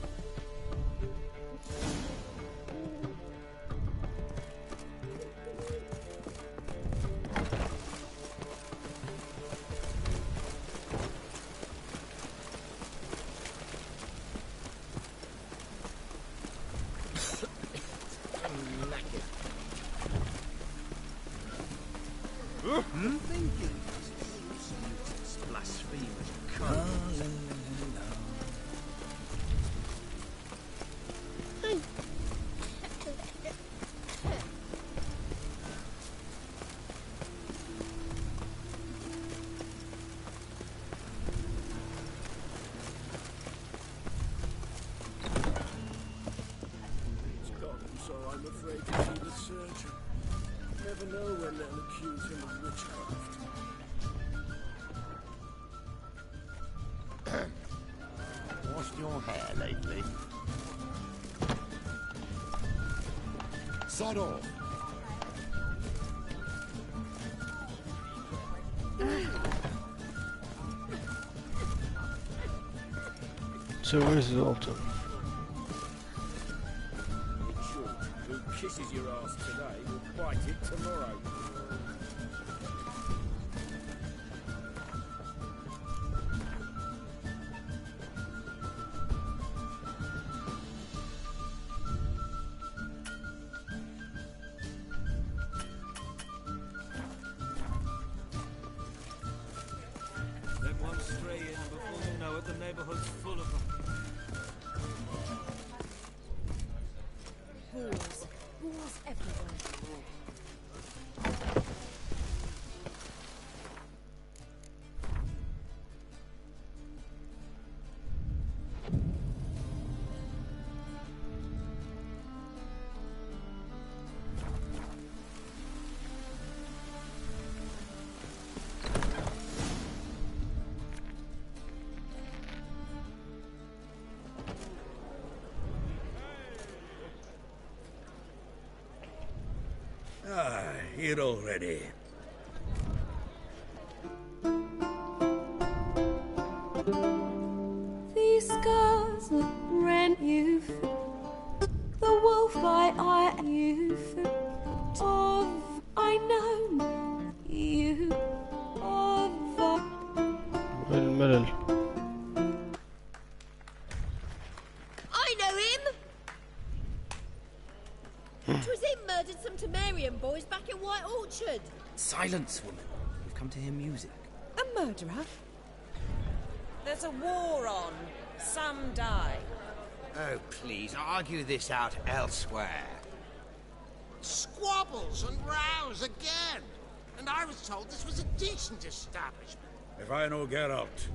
Washed your hair lately? Sod off. So where's Zoltan? In short, who kisses your ass today will bite it tomorrow. Let one stray in before you know it, the neighborhood's full of them. Walls. Walls everywhere. Ah, here already. These scars look brand new. The wolf I you of I know you of الملل. I know him! 'Twas him murdered some Temerian boys back in White Orchard. Silence, woman. We've come to hear music. A murderer? There's a war on. Some die. Oh, please, argue this out elsewhere. Squabbles and rows again. And I was told this was a decent establishment. If I know Geralt,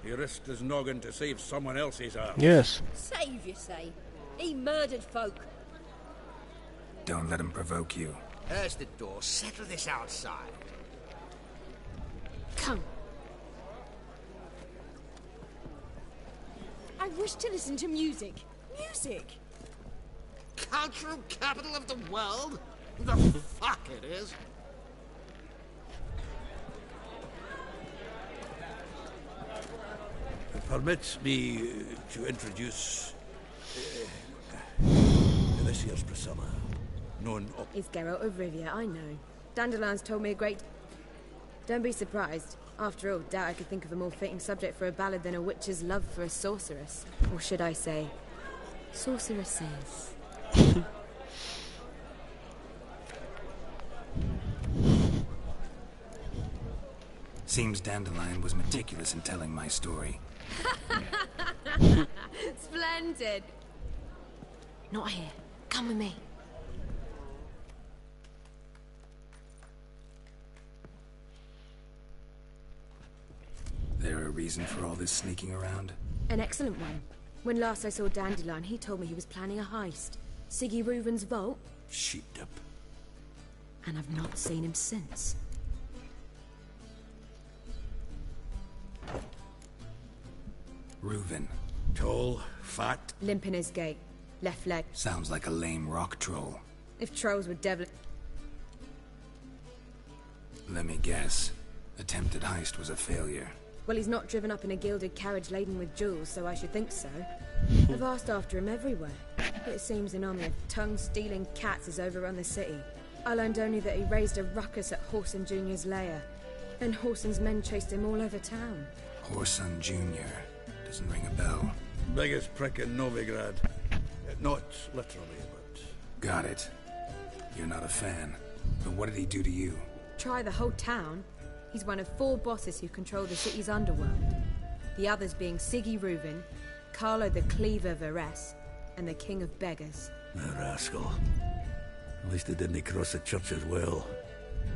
he risked his noggin to save someone else's arse. Yes. Save, you say? He murdered folk. Don't let him provoke you. There's the door. Settle this outside. Come. I wish to listen to music. Music! Cultural capital of the world? The fuck it is. Permit me to introduce this year's Priscilla, known up. It's Geralt of Rivia, I know. Dandelion's told me a great... Don't be surprised. After all, doubt I could think of a more fitting subject for a ballad than a witch's love for a sorceress. Or should I say, sorceresses. Seems Dandelion was meticulous in telling my story. Splendid! Not here. Come with me. There a reason for all this sneaking around? An excellent one. When last I saw Dandelion, he told me he was planning a heist. Siggy Reuven's vault. Sheeped up. And I've not seen him since. Reuven. Tall, fat. Limp in his gait. Left leg. Sounds like a lame rock troll. If trolls were devil... Let me guess. Attempted heist was a failure. Well, he's not driven up in a gilded carriage laden with jewels, so I should think so. I've asked after him everywhere. But it seems an army of tongue-stealing cats has overrun the city. I learned only that he raised a ruckus at Whoreson Jr.'s lair. And Whoreson's men chased him all over town. Whoreson Jr. Doesn't ring a bell. Biggest prick in Novigrad. Not literally, but... Got it. You're not a fan. But what did he do to you? Try the whole town. He's one of 4 bosses who control the city's underworld. The others being Siggy Reuven, Carlo the Cleaver Varese, and the King of Beggars. The rascal. At least they didn't cross the church as well.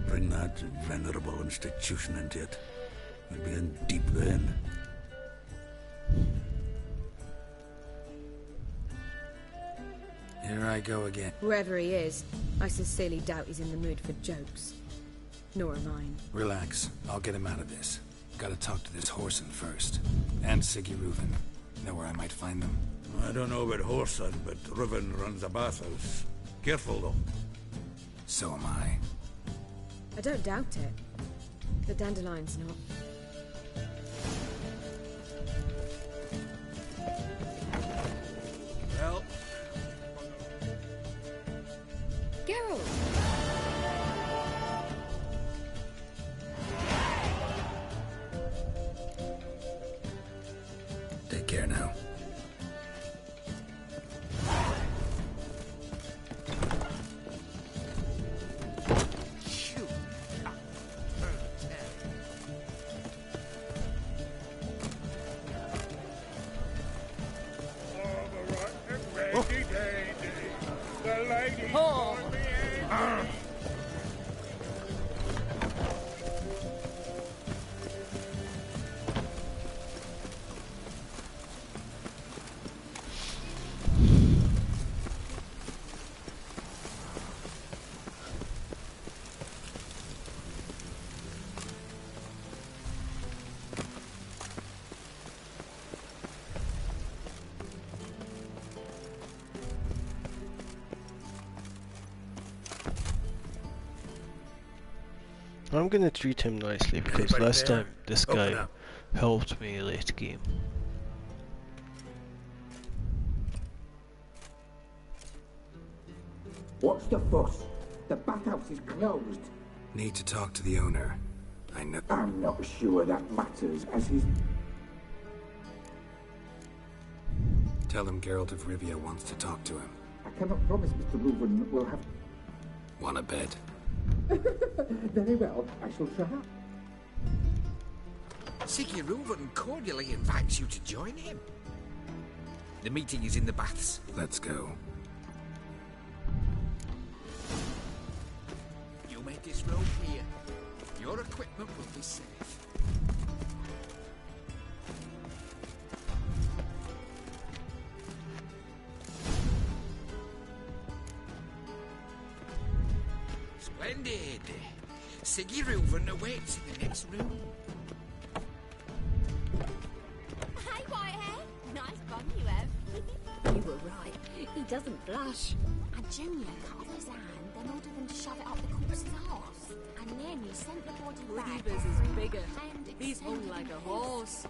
Bring that venerable institution into it. We'd be in deep then. Here I go again. Whoever he is, I sincerely doubt he's in the mood for jokes. Nor am I. Relax. I'll get him out of this. Gotta talk to this Whoreson first. And Siggy Reuven. Know where I might find them? I don't know about Whoreson, but Reuven runs a bathhouse. Careful, though. So am I. I don't doubt it. The Dandelion's not. I'm gonna treat him nicely because last time this guy helped me late game. What's the fuss? The bathhouse is closed. Need to talk to the owner. I know. I'm not sure that matters, as he's... Tell him Geralt of Rivia wants to talk to him. I cannot promise Mr. Reuven will have... Want a bed? Very well, I shall try. Siggy Reuven cordially invites you to join him. The meeting is in the baths. Let's go. You may disrobe here. Your equipment will be safe. Splendid. Siggy Reuven awaits in the next room. Hey, Whitehair. Nice bum you have. You were right. He doesn't blush. And Junior cut off his hand, then ordered them to shove it up the corpse's arse. And then he sent the body back. Reba's is bigger. He's hung like a horse.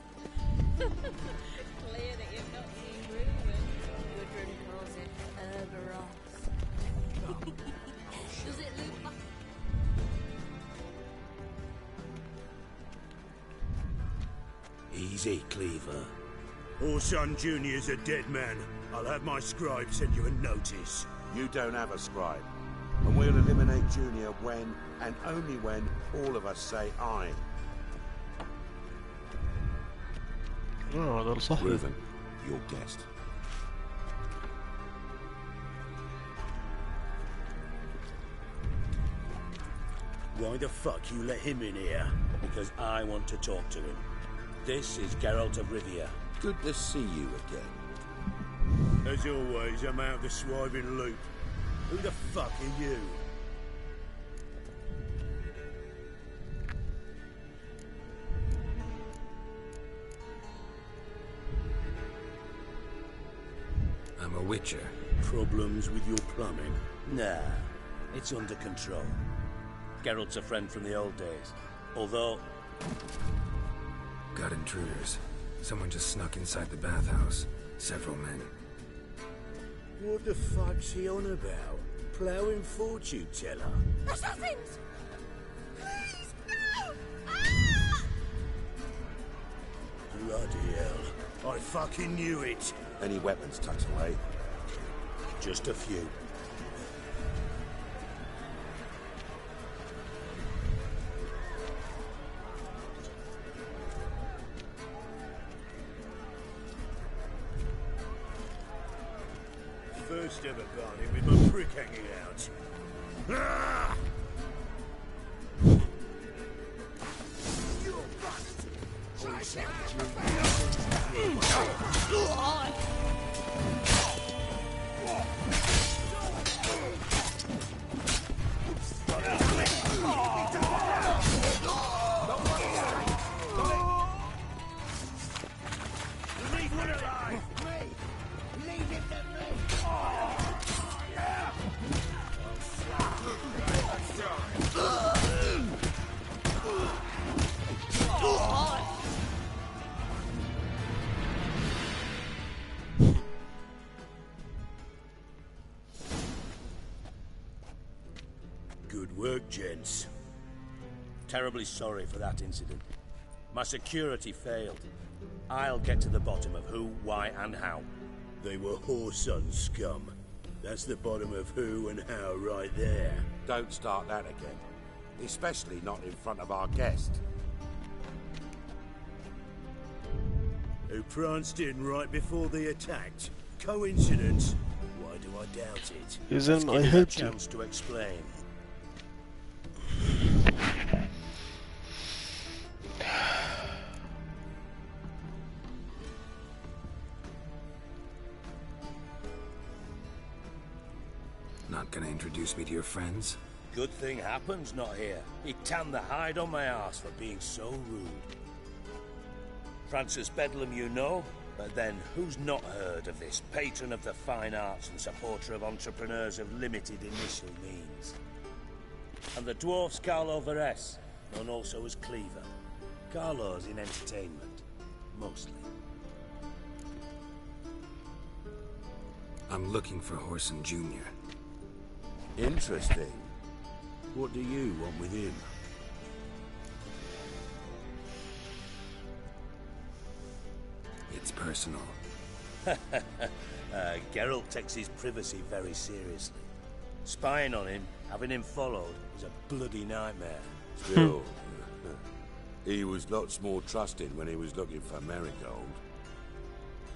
Clear that you've not seen Reuven. Gudrun calls it Urberos. Does it look like... Easy, Cleaver. Orson Jr.'s a dead man. I'll have my scribe send you a notice. You don't have a scribe. And we'll eliminate Junior when, and only when, all of us say aye. هذا صح. Reuven, your guest. Why the fuck you let him in here? Because I want to talk to him. This is Geralt of Rivia. Good to see you again. As always, I'm out the swiving loop. Who the fuck are you? I'm a witcher. Problems with your plumbing? Nah, it's under control. Geralt's a friend from the old days. Although... Got intruders. Someone just snuck inside the bathhouse. Several men. What the fuck's he on about? Ploughing fortune teller? Assassins! Please, no! Ah! Bloody hell. I fucking knew it. Any weapons tucked away? Just a few. First ever party with my prick hanging out. Ah! Leave one alive! Me! Leave it to me! Good work, gents. Terribly sorry for that incident. My security failed. I'll get to the bottom of who, why, and how. They were Whoreson scum. That's the bottom of who and how right there. Don't start that again. Especially not in front of our guest. Who pranced in right before they attacked. Coincidence? Why do I doubt it? Isn't Let's I give you a helped you? chance to explain. Not gonna introduce me to your friends? Good thing Happen's not here. He tanned the hide on my ass for being so rude. Francis Bedlam you know, but then who's not heard of this patron of the fine arts and supporter of entrepreneurs of limited initial means? And the dwarf's Carlo Veres, known also as Cleaver. Carlo's in entertainment, mostly. I'm looking for Whoreson Jr. Interesting. What do you want with him? It's personal. Geralt takes his privacy very seriously. Spying on him, having him followed, is a bloody nightmare. Still, he was lots more trusted when he was looking for Marigold.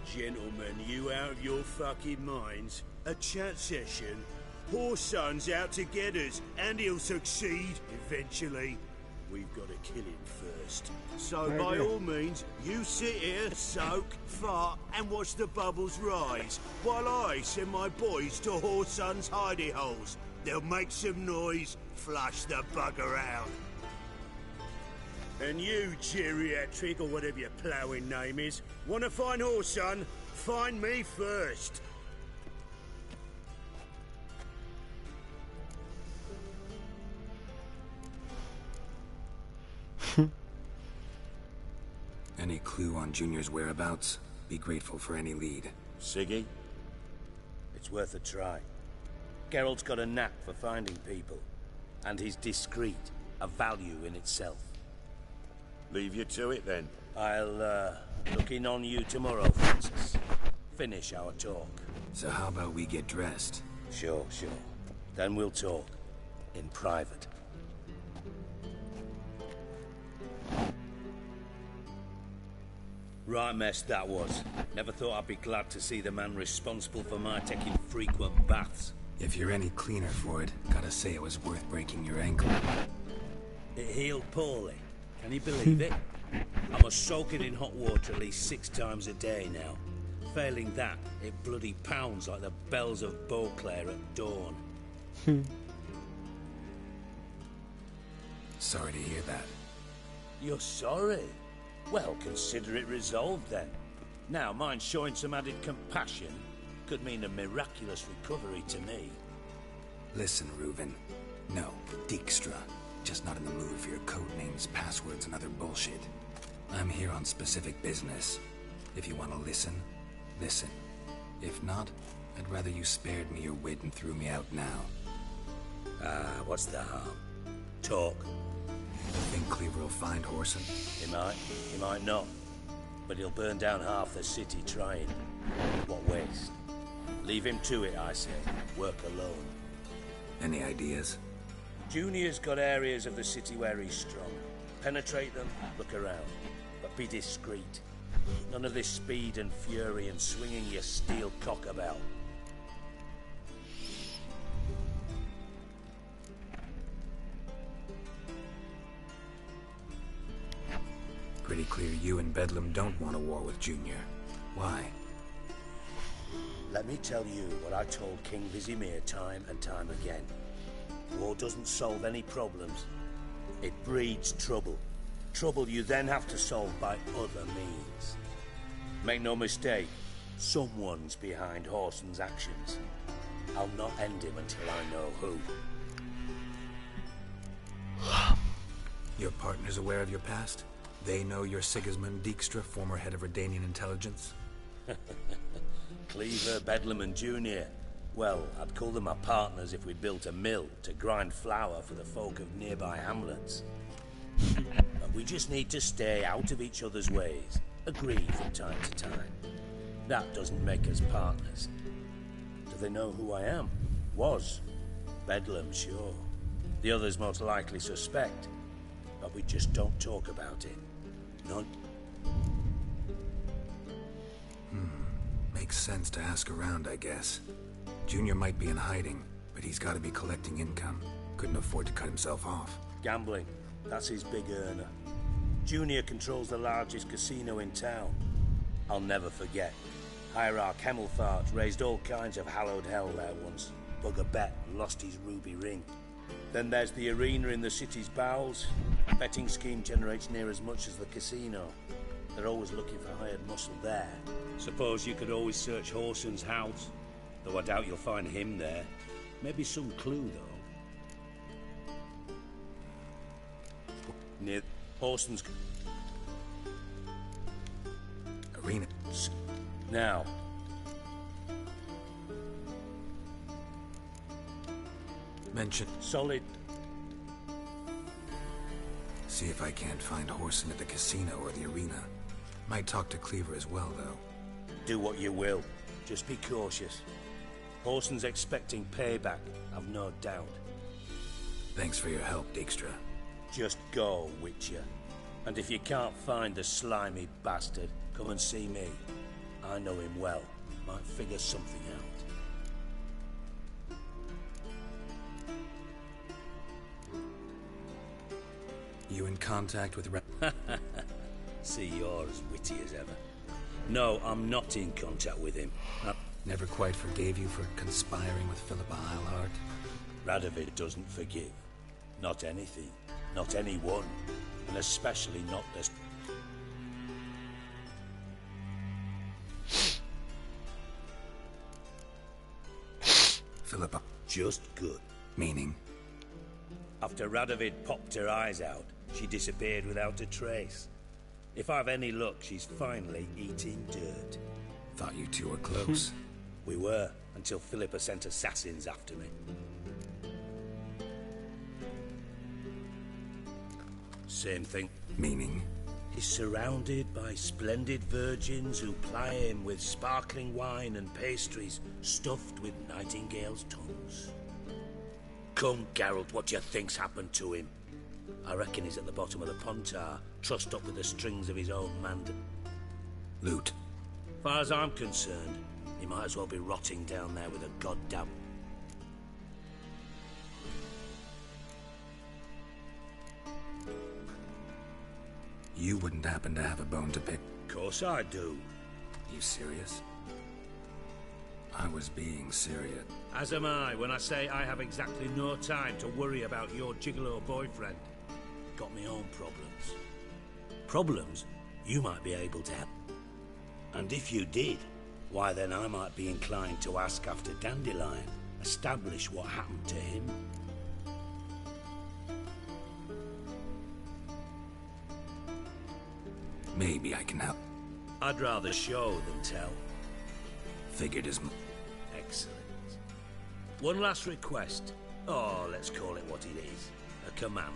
Gentlemen, you out of your fucking minds? A chat session? Whoreson's out to get us, and he'll succeed eventually. We've got to kill him first. So by all means, you sit here, soak, fart, and watch the bubbles rise, while I send my boys to Whoreson's hidey holes. They'll make some noise, flush the bugger out. And you, geriatric, or whatever your ploughing name is, want to find Whoreson? Find me first. Any clue on Junior's whereabouts? Be grateful for any lead. Siggy? It's worth a try. Geralt's got a knack for finding people. And he's discreet, a value in itself. Leave you to it, then. I'll, look in on you tomorrow, Francis. Finish our talk. So how about we get dressed? Sure. Then we'll talk. In private. Right mess that was. Never thought I'd be glad to see the man responsible for my taking frequent baths. If you're any cleaner for it, gotta say it was worth breaking your ankle. It healed poorly. Can you believe it? I must soak it in hot water at least 6 times a day now. Failing that, it bloody pounds like the bells of Beauclair at dawn. Sorry to hear that. You're sorry? Well, consider it resolved then. Now, mind showing some added compassion could mean a miraculous recovery to me. Listen, Reuven. No, Dijkstra. Just not in the mood for your code names, passwords, and other bullshit. I'm here on specific business. If you want to listen, listen. If not, I'd rather you spared me your wit and threw me out now. What's the harm? Talk. Think Cleaver will find Whoreson? He might not. But he'll burn down half the city trying. What waste? Leave him to it, I say. Work alone. Any ideas? Junior's got areas of the city where he's strong. Penetrate them, look around. But be discreet. None of this speed and fury and swinging your steel cock about. Pretty clear you and Bedlam don't want a war with Junior. Why? Let me tell you what I told King Vizimir time and time again. War doesn't solve any problems. It breeds trouble. Trouble you then have to solve by other means. Make no mistake, someone's behind Whoreson's actions. I'll not end him until I know who. Your partner's aware of your past? They know you're Sigismund Dijkstra, former head of Redanian intelligence? Cleaver, Bedlam and Junior. Well, I'd call them my partners if we'd built a mill to grind flour for the folk of nearby hamlets. But we just need to stay out of each other's ways. Agree from time to time. That doesn't make us partners. Do they know who I am? Was. Bedlam, sure. The others most likely suspect. But we just don't talk about it. None. Makes sense to ask around, I guess. Junior might be in hiding, but he's got to be collecting income. Couldn't afford to cut himself off. Gambling. That's his big earner. Junior controls the largest casino in town. I'll never forget. Hierarch Hemelfart raised all kinds of hallowed hell there once. Bug a bet and lost his ruby ring. Then there's the arena in the city's bowels. Betting scheme generates near as much as the casino. They're always looking for hired muscle there. Suppose you could always search Whoreson's house. Though I doubt you'll find him there. Maybe some clue, though. Near Horston's arena. Now. Mention. Solid. See if I can't find Whoreson at the casino or the arena. Might talk to Cleaver as well, though. Do what you will. Just be cautious. Whoreson's expecting payback, I've no doubt. Thanks for your help, Dijkstra. Just go, Witcher. And if you can't find the slimy bastard, come and see me. I know him well. Might figure something out. You in contact with See, you're as witty as ever. No, I'm not in contact with him. Never quite forgave you for conspiring with Philippa Eilhart? Radovid doesn't forgive. Not anything. Not anyone. And especially not this. Philippa. Just good. Meaning? After Radovid popped her eyes out, she disappeared without a trace. If I've any luck, she's finally eating dirt. Thought you two were close. We were, until Philippa sent assassins after me. Same thing. Meaning? He's surrounded by splendid virgins who ply him with sparkling wine and pastries stuffed with nightingales' tongues. Come, Geralt, what do you think's happened to him? I reckon he's at the bottom of the Pontar, trussed up with the strings of his own mandate. Loot. Far as I'm concerned, he might as well be rotting down there with a goddamn... You wouldn't happen to have a bone to pick? Of course I do. You serious? I was being serious. As am I when I say I have exactly no time to worry about your gigolo boyfriend. Got me own problems. Problems you might be able to help. And if you did, why then I might be inclined to ask after Dandelion, establish what happened to him. Maybe I can help. I'd rather show than tell. Figured as much. Excellent. One last request. Oh, let's call it what it is. A command.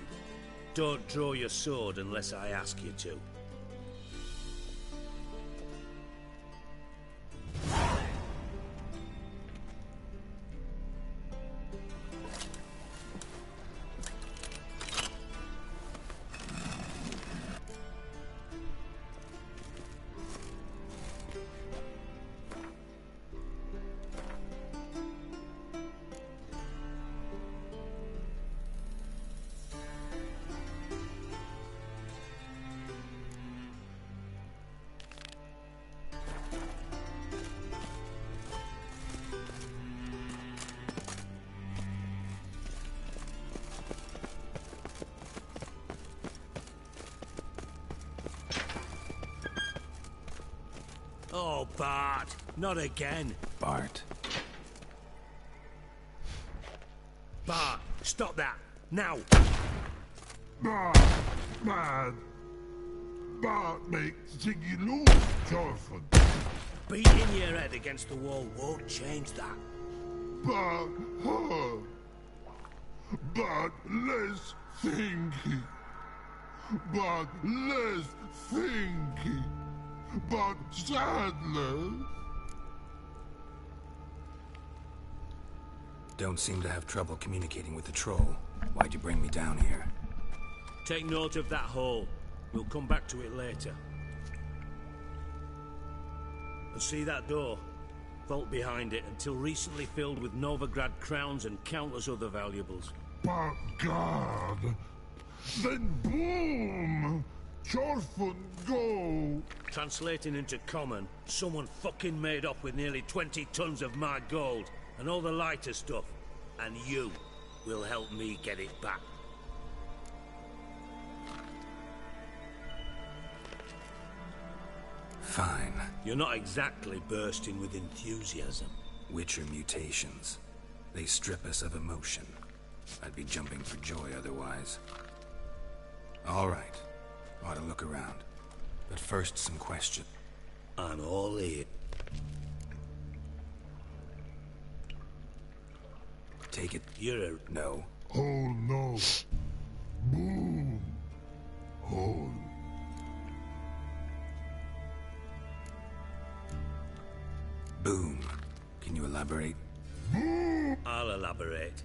Don't draw your sword unless I ask you to. Oh, Bart, not again. Bart. Bart, stop that, now. Bart, man. Bart makes Ziggy lose, Thorfinn. Beating your head against the wall won't change that. Bart, huh? Bart, less thinky. Bart, less thinky. But Sadler... Don't seem to have trouble communicating with the troll. Why'd you bring me down here? Take note of that hole. We'll come back to it later. And see that door? Vault behind it, until recently filled with Novigrad crowns and countless other valuables. But God... Then boom! Thorfinn, go! Translating into common, someone fucking made off with nearly 20 tons of my gold, and all the lighter stuff. And you will help me get it back. Fine. You're not exactly bursting with enthusiasm. Witcher mutations. They strip us of emotion. I'd be jumping for joy otherwise. All right. Ought to look around. But first, some questions. I'm all ear. Take it. You're a... No. Oh, no. Boom. Hole. Boom. Can you elaborate? I'll elaborate.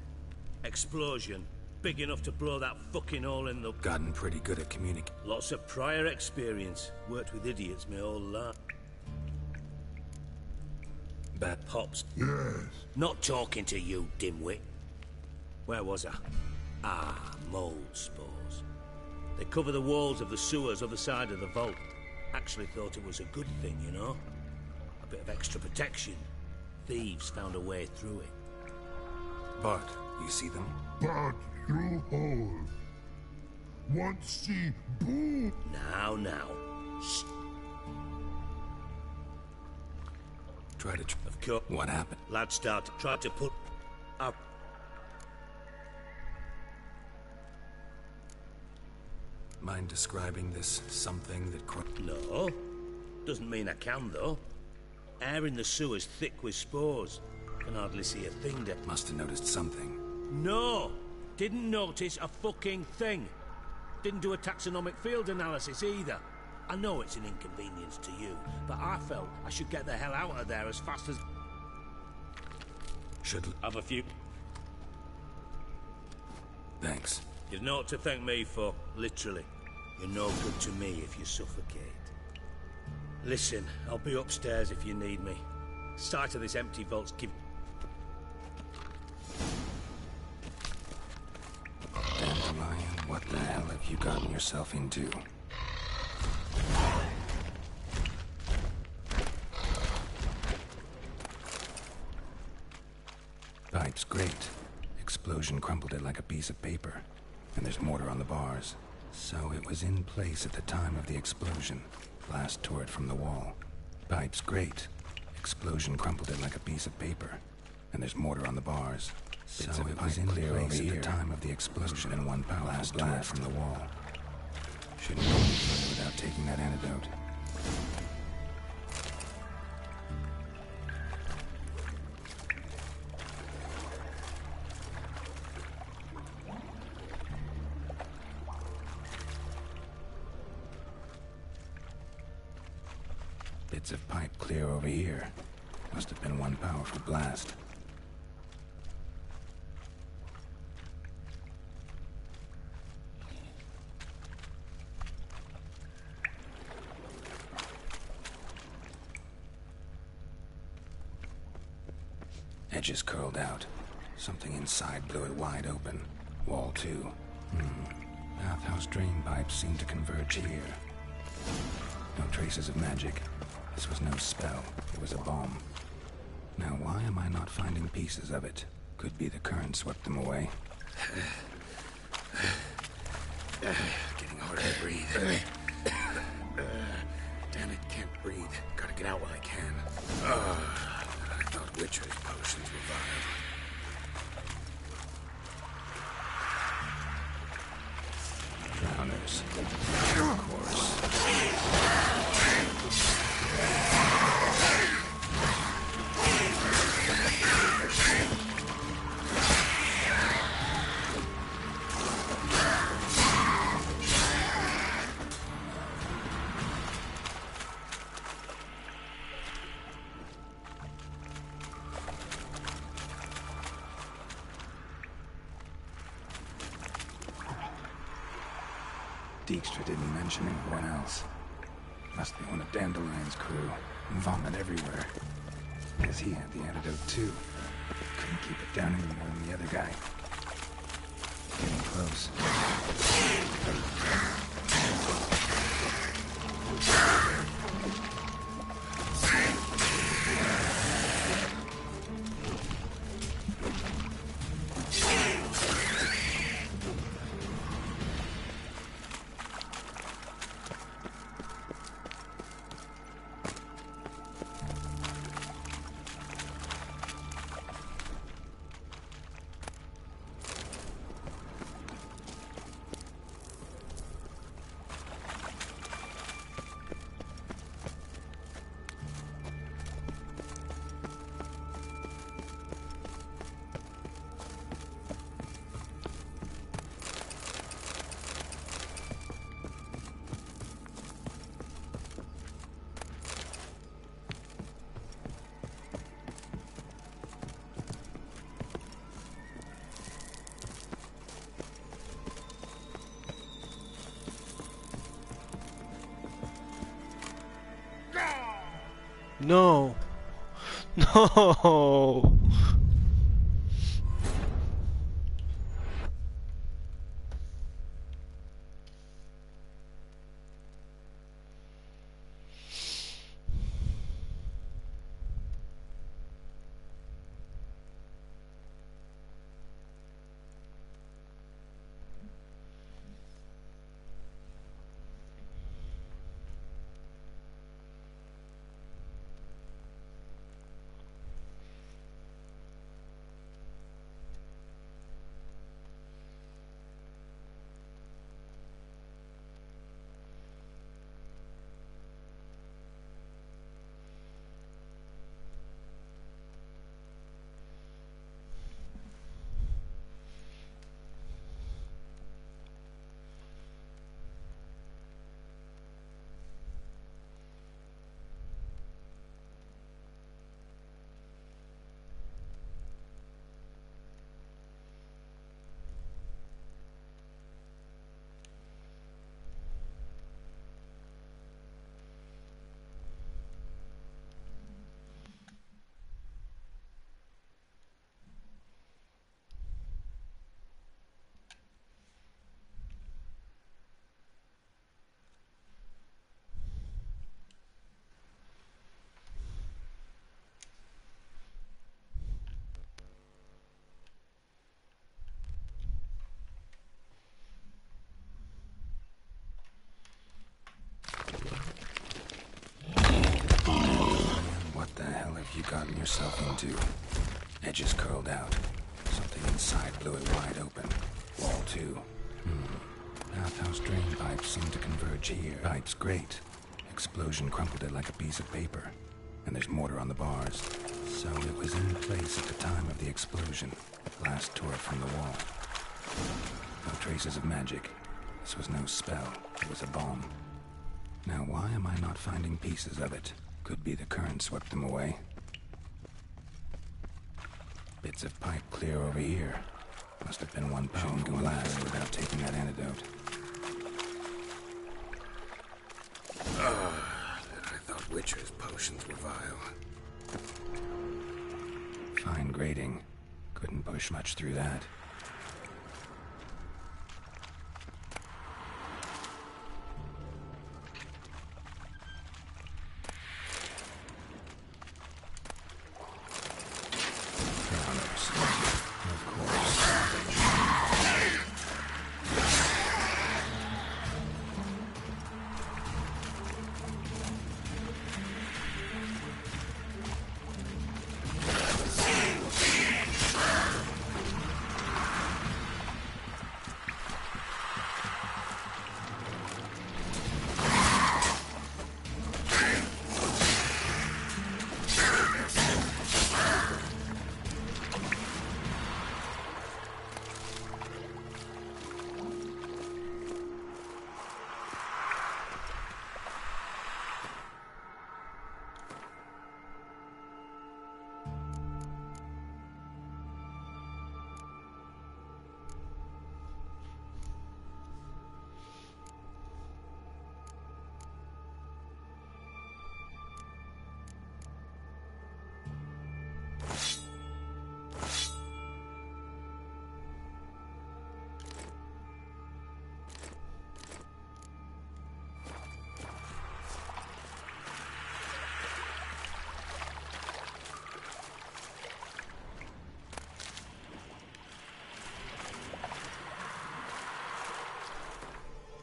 Explosion. Big enough to blow that fucking hole in the... Gotten pretty good at communicating. Lots of prior experience. Worked with idiots my whole life. Bad pops. Yes. Not talking to you, dimwit. Where was I? Ah, mold spores. They cover the walls of the sewers other side of the vault. Actually thought it was a good thing, you know? A bit of extra protection. Thieves found a way through it. But, you see them? But through holes. Want see boom. Now. Shh. Try to... Of course. What happened? Lad tried to put up. Mind describing this something that... No. Doesn't mean I can, though. Air in the sewer's thick with spores. Can hardly see a thing that... Must have noticed something. No! Didn't notice a fucking thing. Didn't do a taxonomic field analysis either. I know it's an inconvenience to you, but I felt I should get the hell out of there as fast as... Should... Have a few... Thanks. You've naught to thank me for, literally. You're no good to me if you suffocate. Listen, I'll be upstairs if you need me. Sight of this empty vault's give... Dandelion, what the hell have you gotten yourself into? Pipe's great. Explosion crumpled it like a piece of paper. And there's mortar on the bars. So it was in place at the time of the explosion. Blast tore it from the wall. Pipe's great. Explosion crumpled it like a piece of paper. And there's mortar on the bars. So it was in place at the time of the explosion, and one power blast tore it from the wall. Shouldn't go any further without taking that antidote. Bits of pipe clear over here. Must have been one powerful blast. Edges curled out. Something inside blew it wide open. Wall too. Bathhouse drain pipes seem to converge here. No traces of magic. This was no spell. It was a bomb. Now why am I not finding pieces of it? Could be the current swept them away. Getting harder to breathe. Damn it, can't breathe. Gotta get out while I can. I thought Witcher's potions revived. Drowners. Of course. Dijkstra didn't mention anyone else. Must be one of Dandelion's crew. Vomit everywhere. Guess he had the antidote too. Couldn't keep it down any more than the other guy. Getting close. No. No. What the hell have you gotten yourself into? Edges curled out. Something inside blew it wide open. Wall too. Bathhouse drain pipes seem to converge here. Pipes great. Explosion crumpled it like a piece of paper. And there's mortar on the bars. So it was in place at the time of the explosion. Glass tore it from the wall. No traces of magic. This was no spell. It was a bomb. Now why am I not finding pieces of it? Could be the current swept them away. Bits of pipe clear over here. Must have been one pound go last without taking that antidote. I thought Witcher's potions were vile. Fine grating. Couldn't push much through that.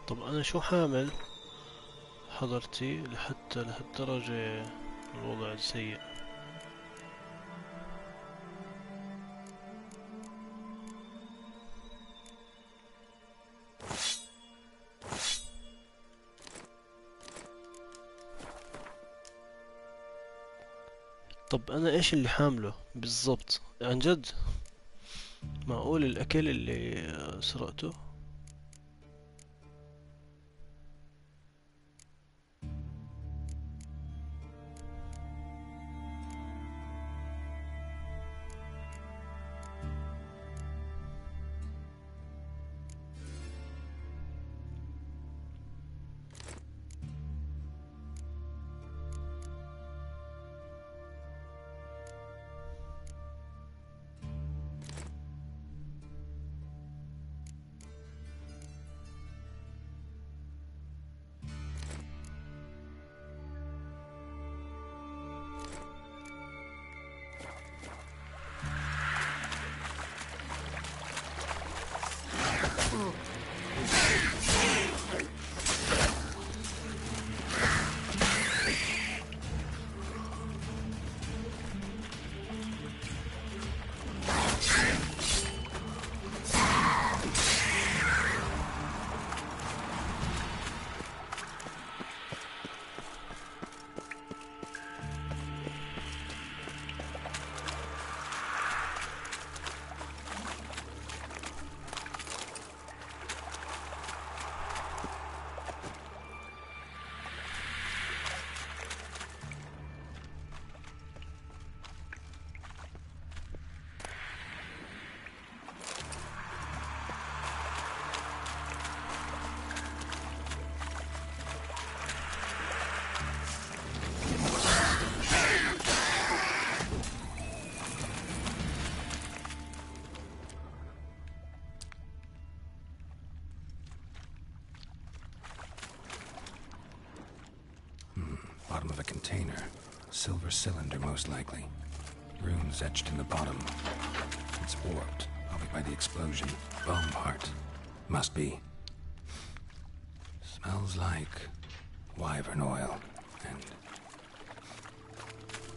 طب أنا شو حامل حضرتي لحتى لهالدرجة الوضع سيء؟ طب أنا إيش اللي حامله بالضبط؟ عن جد معقول الأكل اللي سرقته؟ Bottom of a container. Silver cylinder, most likely. Runes etched in the bottom. It's warped, probably by the explosion. Bomb part. Must be. Smells like wyvern oil and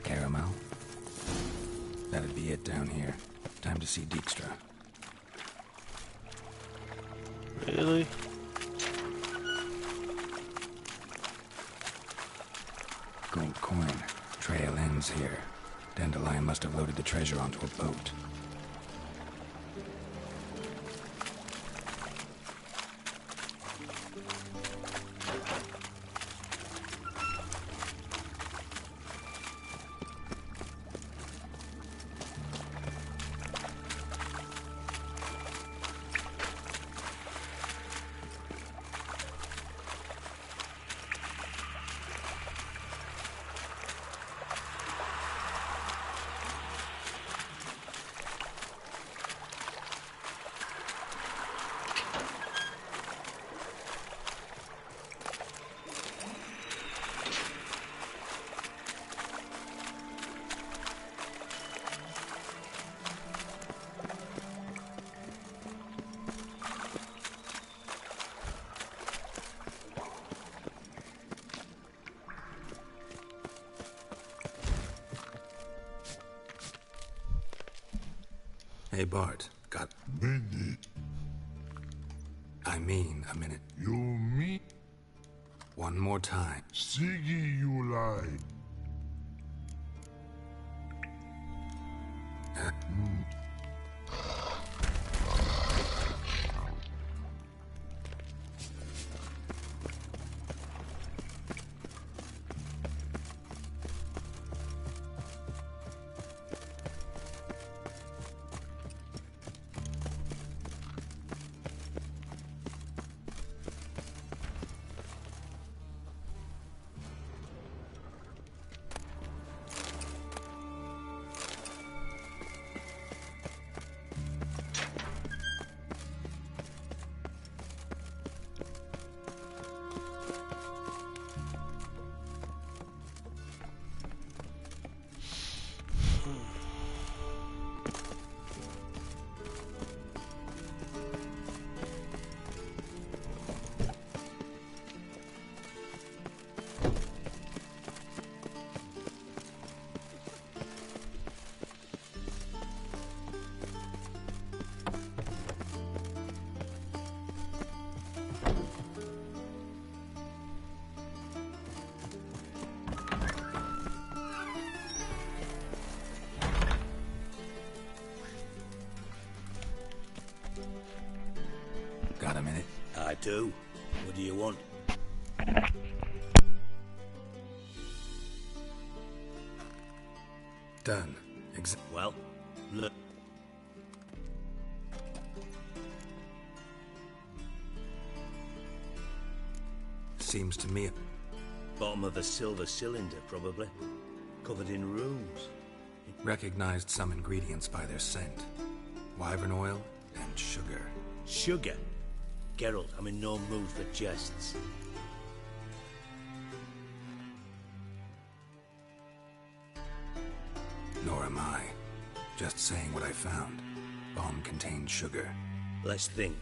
caramel. That'd be it down here. Time to see Dijkstra. Really? Gold coin. Trail ends here. Dandelion must have loaded the treasure onto a boat. Hey, Bart. Got... Minute. I mean, a minute. You mean? One more time. Siggy, you lie. Got a minute? I do. What do you want? Done. Well, look. Seems to me... Bottom of a silver cylinder, probably. Covered in runes. Recognized some ingredients by their scent. Wyvern oil and sugar. Sugar? Geralt, I'm in no mood for jests. Nor am I. Just saying what I found. Bomb contained sugar. Let's think.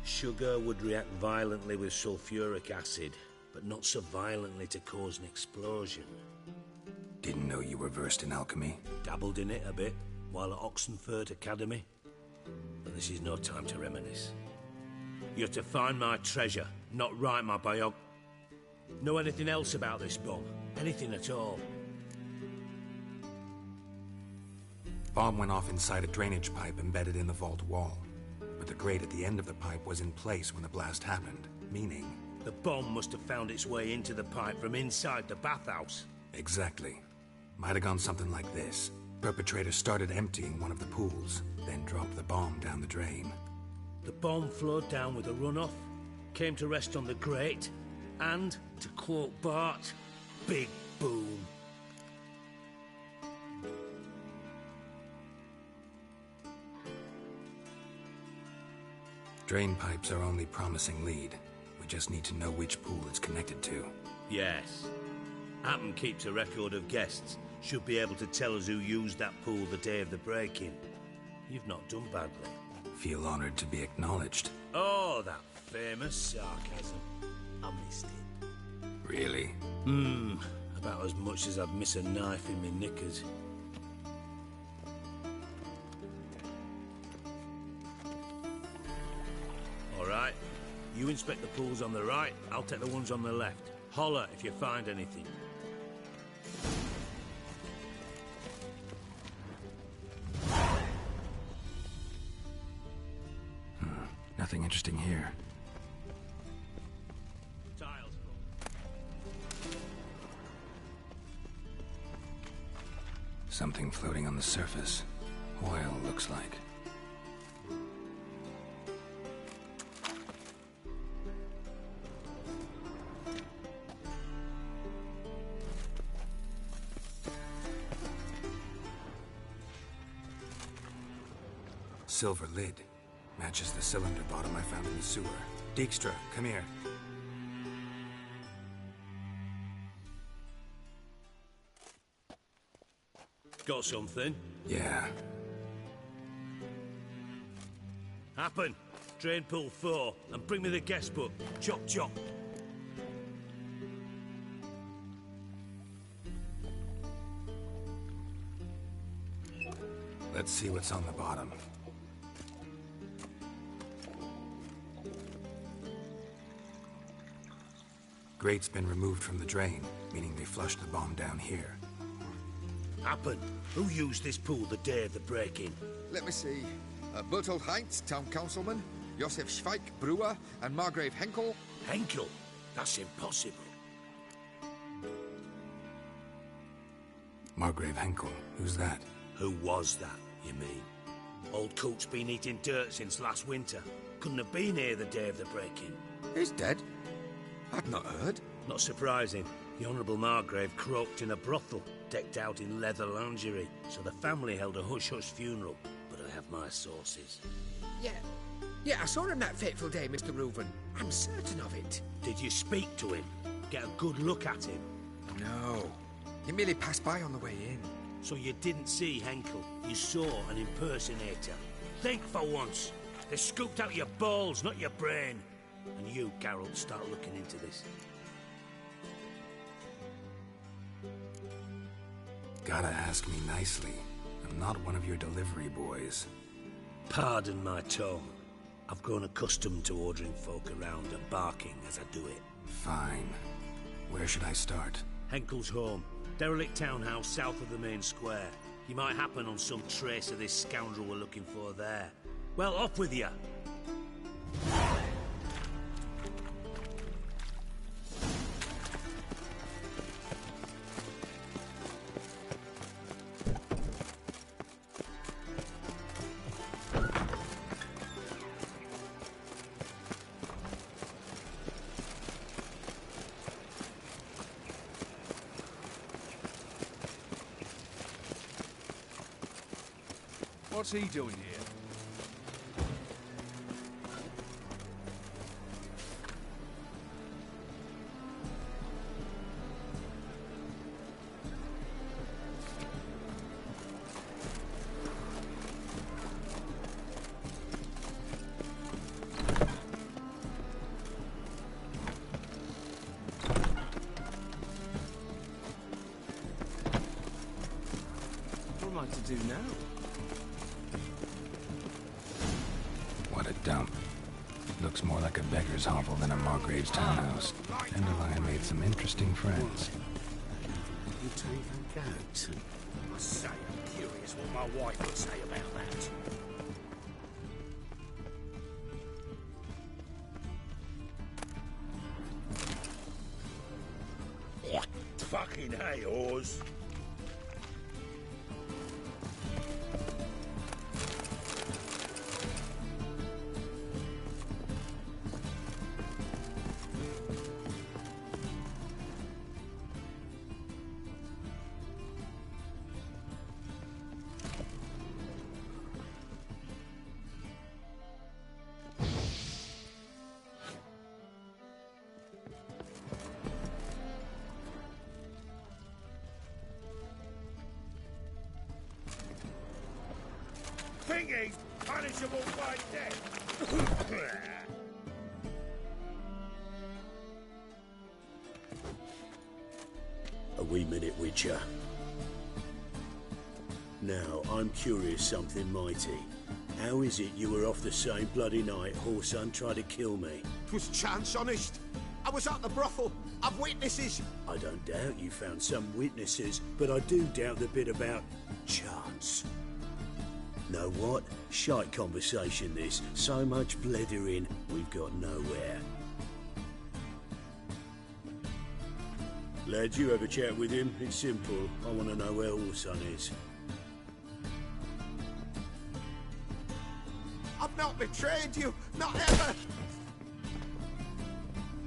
Sugar would react violently with sulfuric acid, but not so violently to cause an explosion. Didn't know you were versed in alchemy. Dabbled in it a bit, while at Oxenford Academy. But this is no time to reminisce. You're to find my treasure, not write my biog... Know anything else about this bomb? Anything at all? Bomb went off inside a drainage pipe embedded in the vault wall. But the grate at the end of the pipe was in place when the blast happened, meaning... The bomb must have found its way into the pipe from inside the bathhouse. Exactly. Might have gone something like this. Perpetrator started emptying one of the pools, then dropped the bomb down the drain. The bomb flowed down with a runoff, came to rest on the grate, and, to quote Bart, big boom. Drain pipes are only promising lead. We just need to know which pool it's connected to. Yes. Hammond keeps a record of guests. Should be able to tell us who used that pool the day of the break-in. You've not done badly. Feel honored to be acknowledged. Oh, that famous sarcasm. I missed it. Really? About as much as I'd miss a knife in me knickers. All right. You inspect the pools on the right, I'll take the ones on the left. Holler if you find anything. Nothing interesting here. Tiles. Something floating on the surface. Oil, looks like. Silver lid. Matches the cylinder bottom I found in the sewer. Dijkstra, come here. Got something? Yeah. Happen. Drain pool 4, and bring me the guest book. Chop chop. Let's see what's on the bottom. Grate's been removed from the drain, meaning they flushed the bomb down here. Happen. Who used this pool the day of the break-in? Let me see. Bertold Heinz, town councilman, Josef Schweik, brewer, and Margrave Henkel. Henkel? That's impossible. Margrave Henkel? Who's that? Who was that, you mean? Old coot's been eating dirt since last winter. Couldn't have been here the day of the break-in. He's dead? I'd not heard. Not surprising. The Honourable Margrave croaked in a brothel, decked out in leather lingerie, so the family held a hush-hush funeral. But I have my sources. Yeah, I saw him that fateful day, Mr. Reuven. I'm certain of it. Did you speak to him? Get a good look at him? No. He merely passed by on the way in. So you didn't see Henkel? You saw an impersonator? Think for once. They scooped out your balls, not your brain. And you, Geralt, start looking into this. Gotta ask me nicely. I'm not one of your delivery boys. Pardon my tone. I've grown accustomed to ordering folk around and barking as I do it. Fine. Where should I start? Henkel's home. Derelict townhouse south of the main square. You might happen on some trace of this scoundrel we're looking for there. Well, off with you! What's he doing here? what to do now. What a dump. Looks more like a beggar's hovel than a Margrave's townhouse. Dandelion made some interesting friends. You take a goat. I say, I'm curious what my wife would say about that. What fucking hay, Oz? Thingy's punishable by death. A wee minute, Witcher. Now, I'm curious something mighty. How is it you were off the same bloody night Whoreson tried to kill me? 'Twas chance, honest. I was at the brothel. I've witnesses. I don't doubt you found some witnesses, but I do doubt the bit about chance. Know what? Shite conversation this. So much blethering, we've got nowhere. Lads, you have a chat with him. It's simple. I want to know where Whoreson is. I've not betrayed you. Not ever.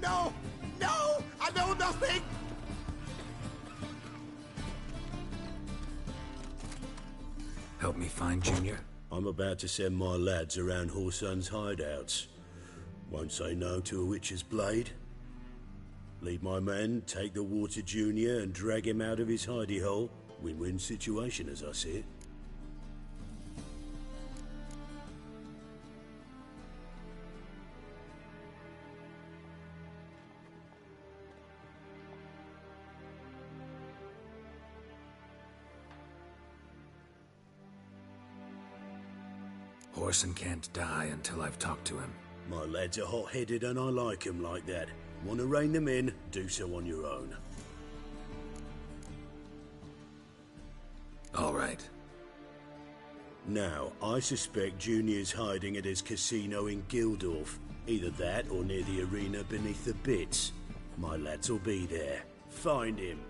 No! No! I know nothing! Help me find Junior? I'm about to send my lads around Whoreson's hideouts. Won't say no to a witch's blade. Lead my men, take the water Junior and drag him out of his hidey hole. Win-win situation as I see it. Whoreson can't die until I've talked to him. My lads are hot-headed and I like 'em like that. Want to rein them in? Do so on your own. All right. Now, I suspect Junior's hiding at his casino in Gildorf. Either that or near the arena beneath the Bits. My lads will be there. Find him.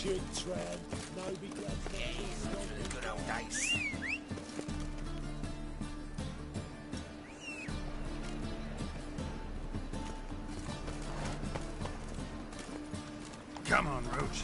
Your tread, no because he's not the good old days. Come on, Roach.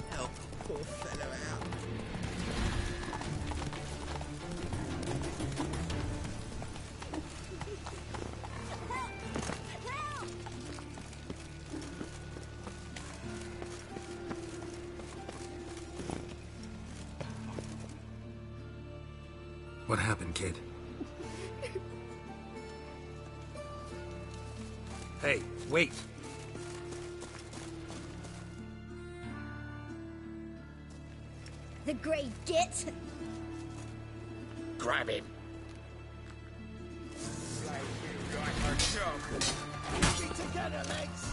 Help the poor fellow out. What happened, kid? Hey, wait. The grey git! Grab him. Keep together, legs!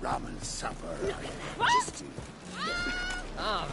Ramen supper. What? Ah.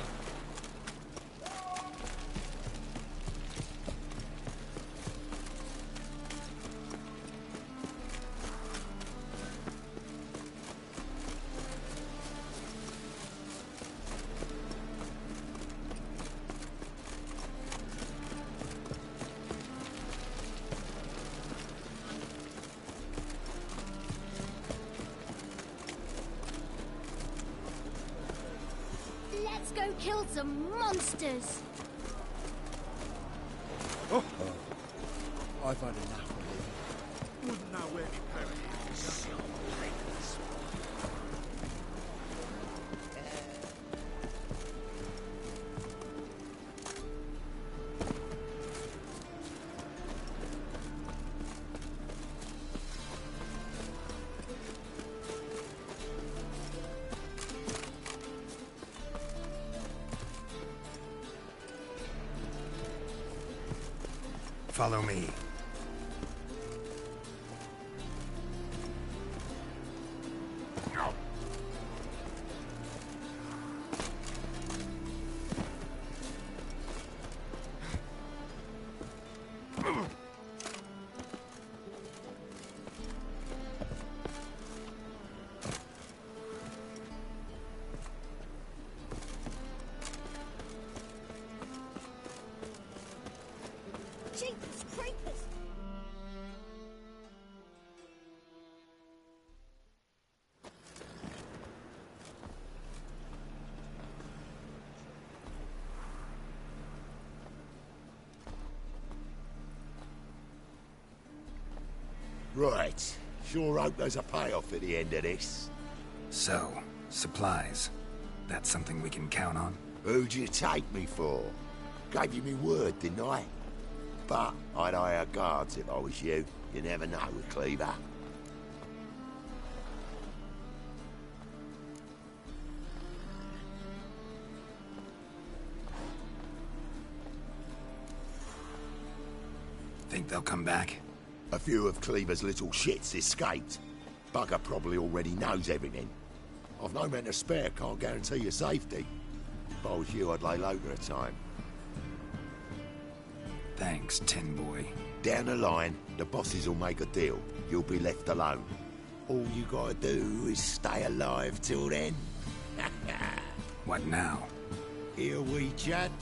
Let's go kill some monsters. Oh, I've had enough of it. Wouldn't know where to bury it. So painless. Follow me. Right. Sure hope there's a payoff at the end of this. So, supplies. That's something we can count on? Who'd you take me for? Gave you me word, didn't I? But I'd hire guards if I was you. You never know with Cleaver. Think they'll come back? A few of Cleaver's little shits escaped. Bugger probably already knows everything. I've no men to spare, can't guarantee your safety. If I was you, I'd lay low for a time. Thanks, Tin Boy. Down the line, the bosses will make a deal. You'll be left alone. All you gotta do is stay alive till then. What now? Here we chat,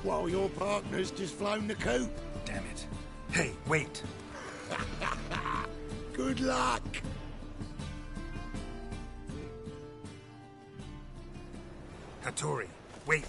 while your partner's just flown the coop. Damn it. Hey, wait! Good luck! Hattori, wait!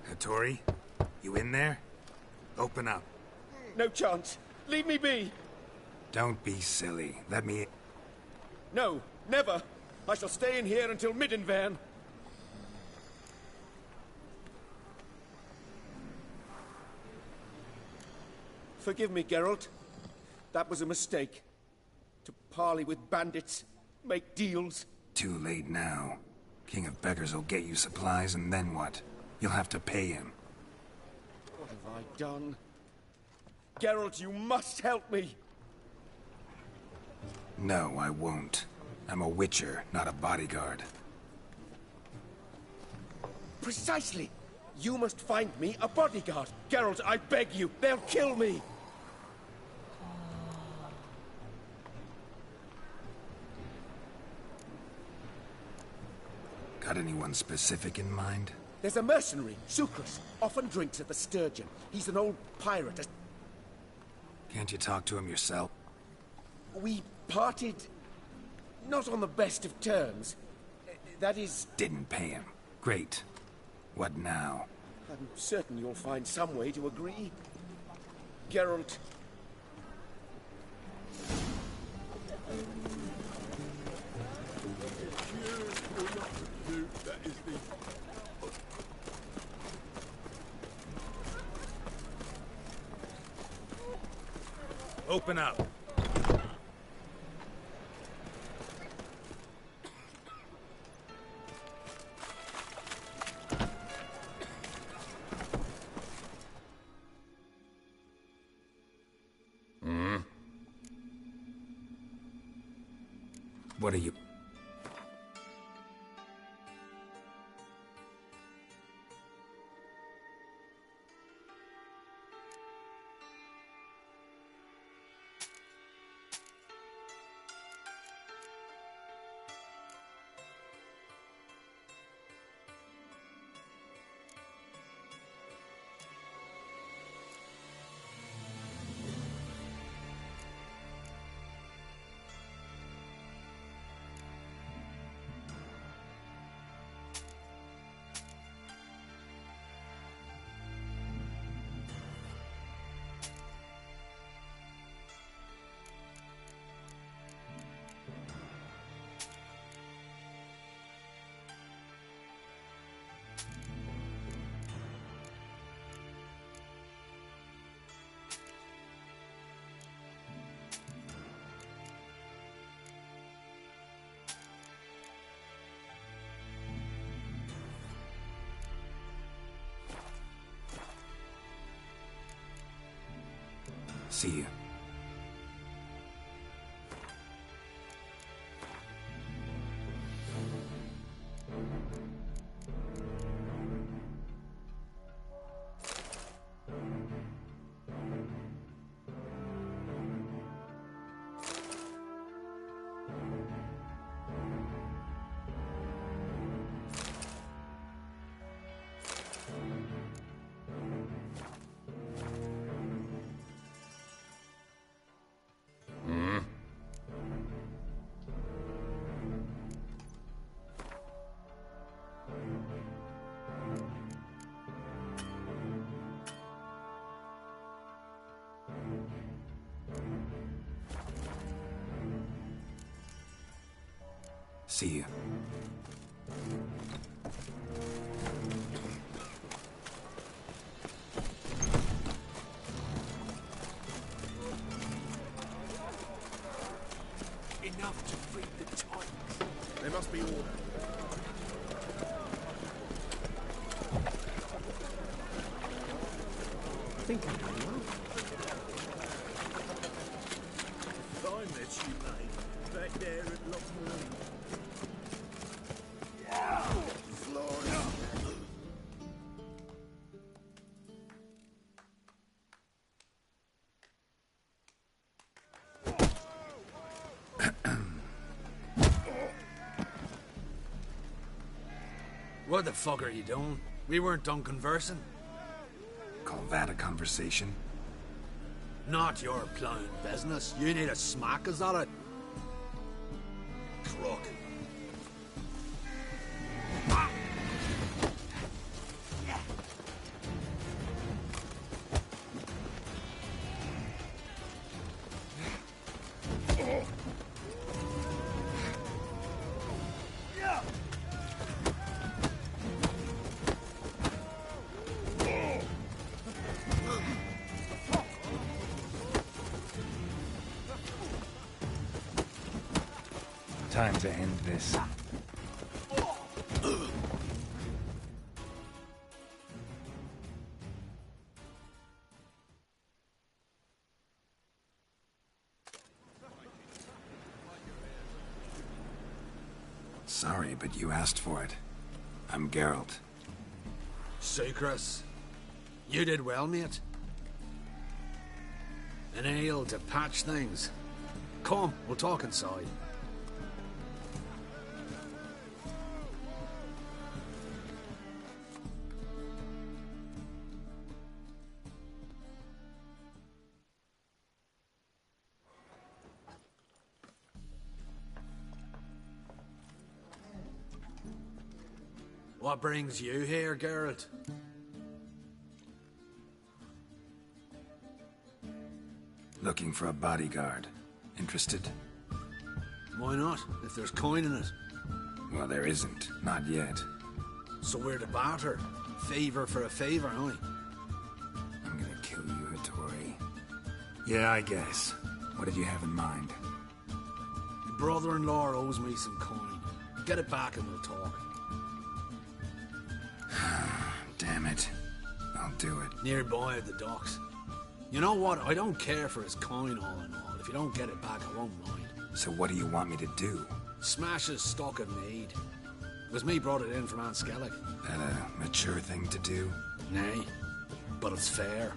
Hattori, you in there? Open up. No chance. Leave me be. Don't be silly. Let me... No, never. I shall stay in here until Middenvern. Forgive me, Geralt. That was a mistake. To parley with bandits, make deals. Too late now. King of Beggars will get you supplies, and then what? You'll have to pay him. What have I done? Geralt, you must help me! No, I won't. I'm a witcher, not a bodyguard. Precisely! You must find me a bodyguard. Geralt, I beg you, they'll kill me! Got anyone specific in mind? There's a mercenary, Sucrus. Often drinks at the Sturgeon. He's an old pirate. Can't you talk to him yourself? We parted... not on the best of terms. That is... Didn't pay him. Great. What now? I'm certain you'll find some way to agree. Geralt... Open up. What are you... See you. See you. Enough to feed the Titans. There must be order. I think I'm doing well. Fine that you made. Back there at Lockmore. What the fuck are you doing? We weren't done conversing. Call that a conversation? Not your plowing business. You need a smack, is that it? Crook. Time to end this. Sorry, but you asked for it. I'm Geralt. Sucrus, you did well, mate. An ale to patch things. Come, we'll talk inside. What brings you here, Geralt? Looking for a bodyguard. Interested? Why not, if there's coin in it? Well, there isn't. Not yet. So we're to barter. Favor for a favor, aren't we? I'm gonna kill you, Hattori. Yeah, I guess. What did you have in mind? Your brother-in-law owes me some coin. Get it back and we'll talk. Damn it. I'll do it. Nearby at the docks. You know what? I don't care for his coin all in all. If you don't get it back, I won't mind. So what do you want me to do? Smash his stock of mead. It was me brought it in from Aunt Skellig. That a mature thing to do? Nay, but it's fair.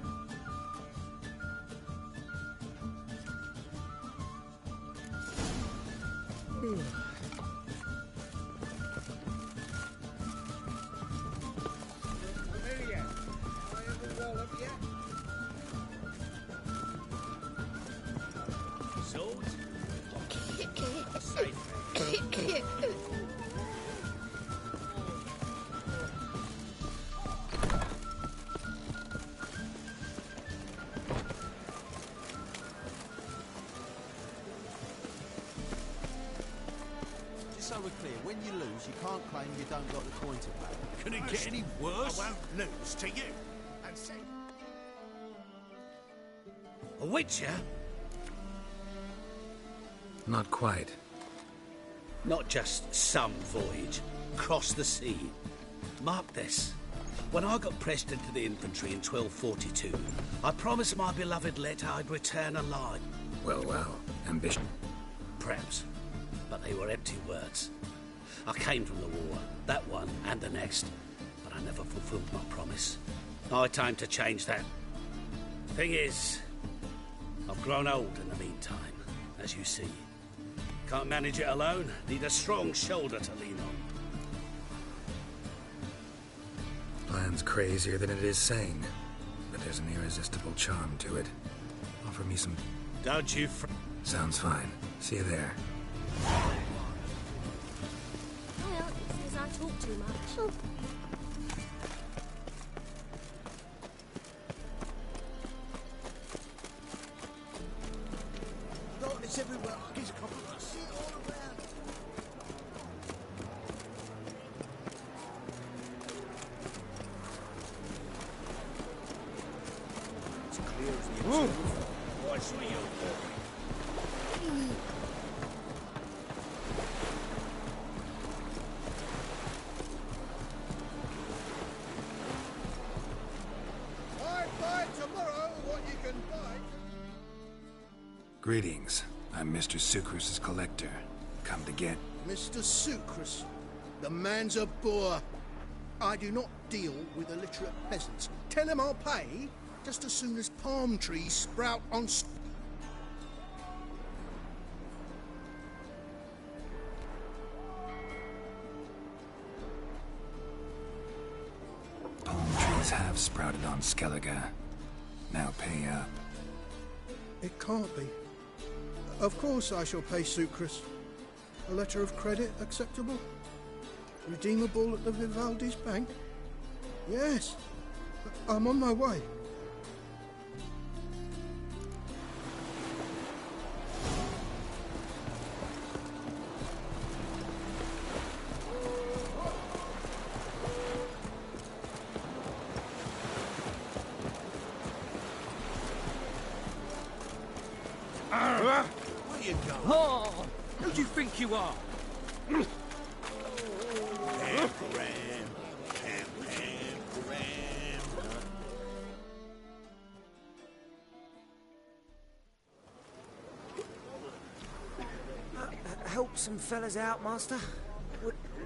So we're clear, when you lose, you can't claim you don't got the coin to pay. Can it get any worse? I won't lose to you. And second... A witcher? Not quite. Not just some voyage. Cross the sea. Mark this. When I got pressed into the infantry in 1242, I promised my beloved Let I'd return alive. Well, ambition. Perhaps, but they were empty words. I came from the war, that one and the next, but I never fulfilled my promise. High time to change that. Thing is, I've grown old in the meantime, as you see. Can't manage it alone, need a strong shoulder to lean on. Plan's crazier than it is sane, but there's an irresistible charm to it. Offer me some... Don't you Sounds fine. See you there. Well, it says I talk too much. Darkness everywhere. I guess I see it all around. It's clear as the truth. What's real? Buy tomorrow what you can buy. Greetings. I'm Mr. Sucrus's collector. Come to get... Mr. Sucrus, the man's a boor. I do not deal with illiterate peasants. Tell him I'll pay just as soon as palm trees sprout on... Palm trees have sprouted on Skellige. Now pay up. It can't be. Of course I shall pay Sucrus. A letter of credit acceptable? Redeemable at the Vivaldi's bank? Yes. I'm on my way. Where you going? Oh, who do you think you are? Help some fellas out, Master?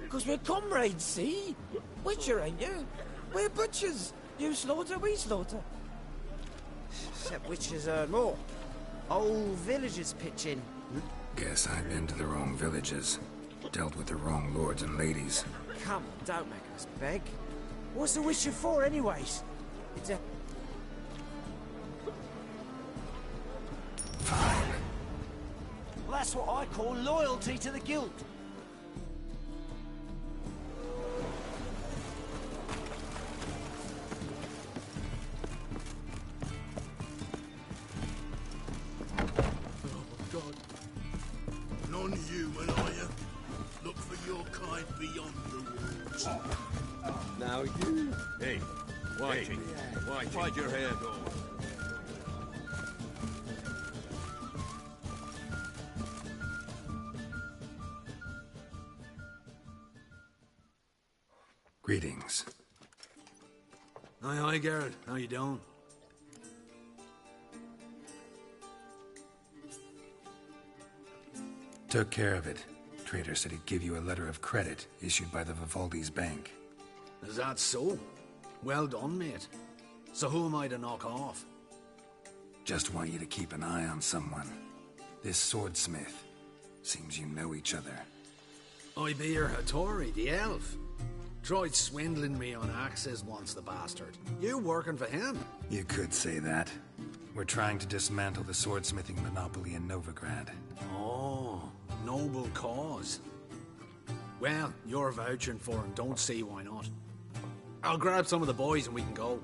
Because we're comrades, see? Witcher, ain't you? We're butchers. You slaughter, we slaughter. Except witchers earn more. Old villagers pitch in. Guess I've been to the wrong villages. Dealt with the wrong lords and ladies. Come on, don't make us beg. What's the witcher for, anyways? It's a... Fine. Well, that's what I call loyalty to the guild. Non-human, are you? Look for your kind beyond the walls. Now you... Hey, Whiting. Why'd your hair go? Greetings. Aye, Geralt. How you doing? Took care of it. Trader said he'd give you a letter of credit issued by the Vivaldi's bank. Is that so? Well done, mate. So who am I to knock off? Just want you to keep an eye on someone. This swordsmith. Seems you know each other. I be your Hattori, the elf. Tried swindling me on axes once, the bastard. You working for him? You could say that. We're trying to dismantle the swordsmithing monopoly in Novigrad. Oh, noble cause. Well, you're vouching for him, don't see why not. I'll grab some of the boys and we can go.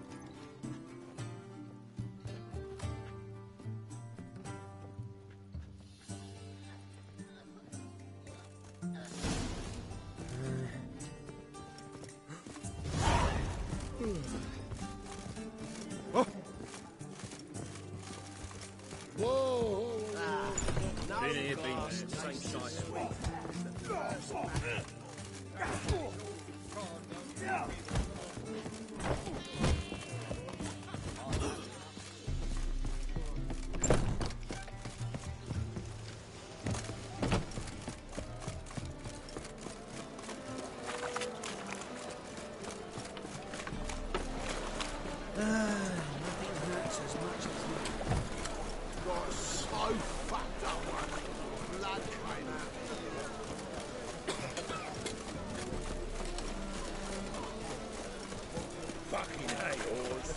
Nothing hurts as much as Got so fucked up when blood came out. Fucking hate yours.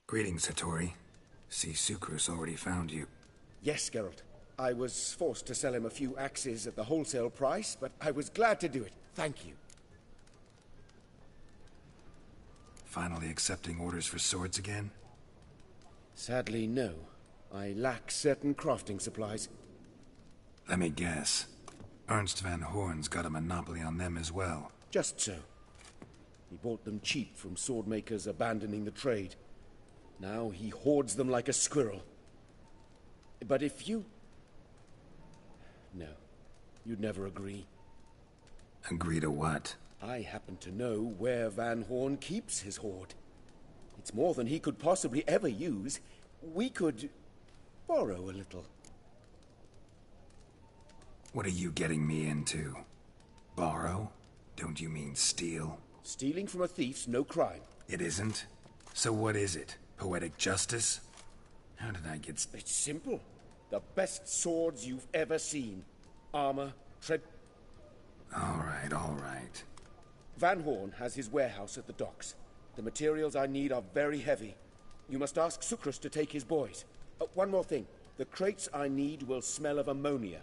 Greetings, Hattori. See, Sukrus already found you. Yes, Geralt. I was forced to sell him a few axes at the wholesale price, but I was glad to do it. Thank you. Finally accepting orders for swords again? Sadly, no. I lack certain crafting supplies. Let me guess. Ernst van Horn's got a monopoly on them as well. Just so. He bought them cheap from swordmakers abandoning the trade. Now he hoards them like a squirrel. But if you... No, you'd never agree. Agree to what? I happen to know where Van Horn keeps his hoard. It's more than he could possibly ever use. We could borrow a little. What are you getting me into? Borrow? Don't you mean steal? Stealing from a thief's no crime. It isn't? So what is it? Poetic justice? How did I get... It's simple. The best swords you've ever seen. Armor, tread... All right. Van Horn has his warehouse at the docks. The materials I need are very heavy. You must ask Sukrus to take his boys. One more thing. The crates I need will smell of ammonia.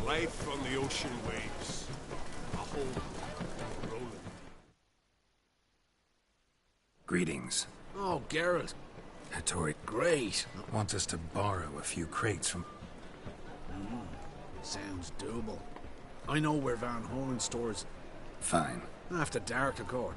Life on the ocean waves. A whole rolling. Greetings. Oh, Geralt. Hattori Great. wants us to borrow a few crates from... Sounds doable. I know where Van Horn stores. Fine. After dark, of course.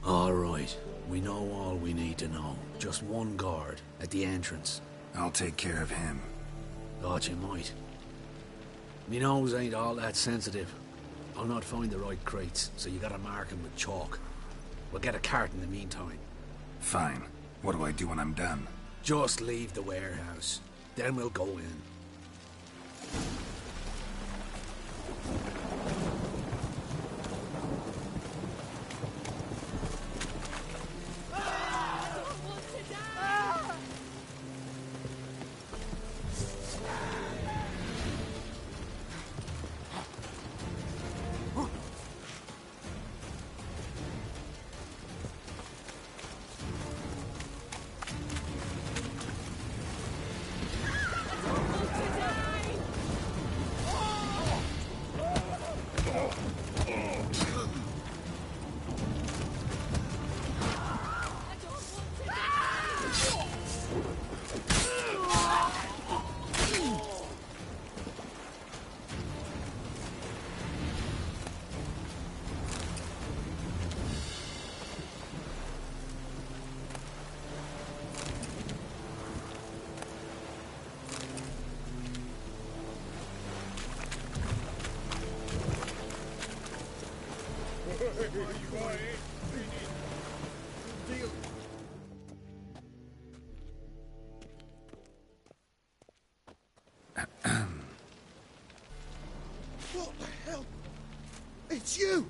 All right. We know all we need to know. Just one guard at the entrance. I'll take care of him. Thought you might. Me nose ain't all that sensitive. I'll not find the right crates, so you gotta mark them with chalk. We'll get a cart in the meantime. Fine. What do I do when I'm done? Just leave the warehouse. Then we'll go in. What the hell? It's you!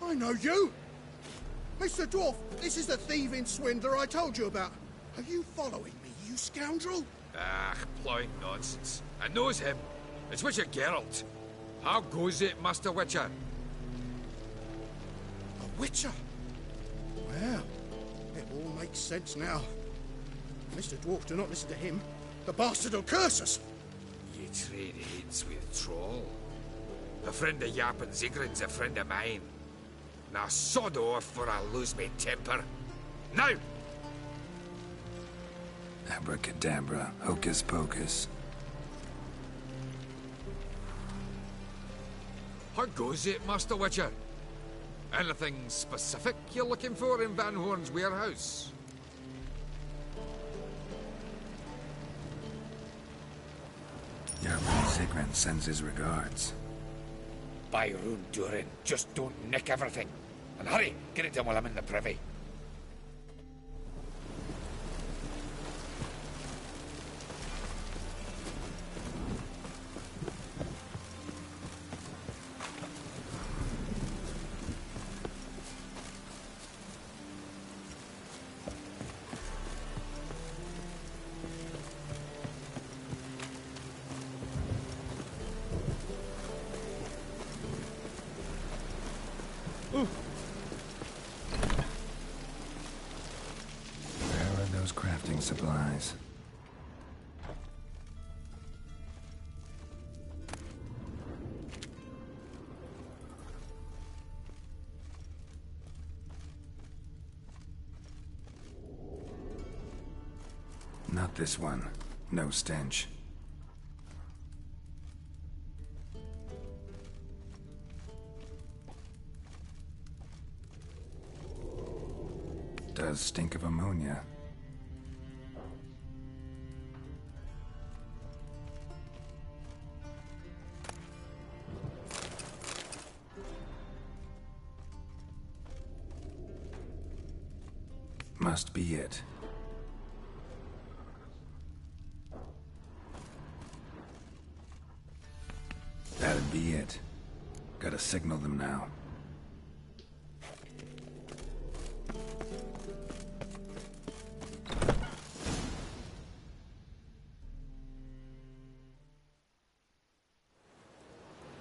I know you! Mr. Dwarf, this is the thieving swindler I told you about. Are you following me, you scoundrel? Ah, plowing nonsense. I knows him. It's Witcher Geralt. How goes it, Master Witcher? A Witcher? Well, it all makes sense now. Mr. Dwarf, do not listen to him. The bastard will curse us. Ye trade heads with Troll. A friend of Yap and Zigrin's a friend of mine. Now sod off or I'll lose my temper. Now! Abracadabra, hocus pocus. How goes it, Master Witcher? Anything specific you're looking for in Van Horn's warehouse? Yap Zigrin sends his regards. By Rune Durin, just don't nick everything. And hurry, get it done while I'm in the privy. Where are those crafting supplies? Not this one. No stench. Does stink of ammonia. Must be it. That'd be it. Gotta signal them now.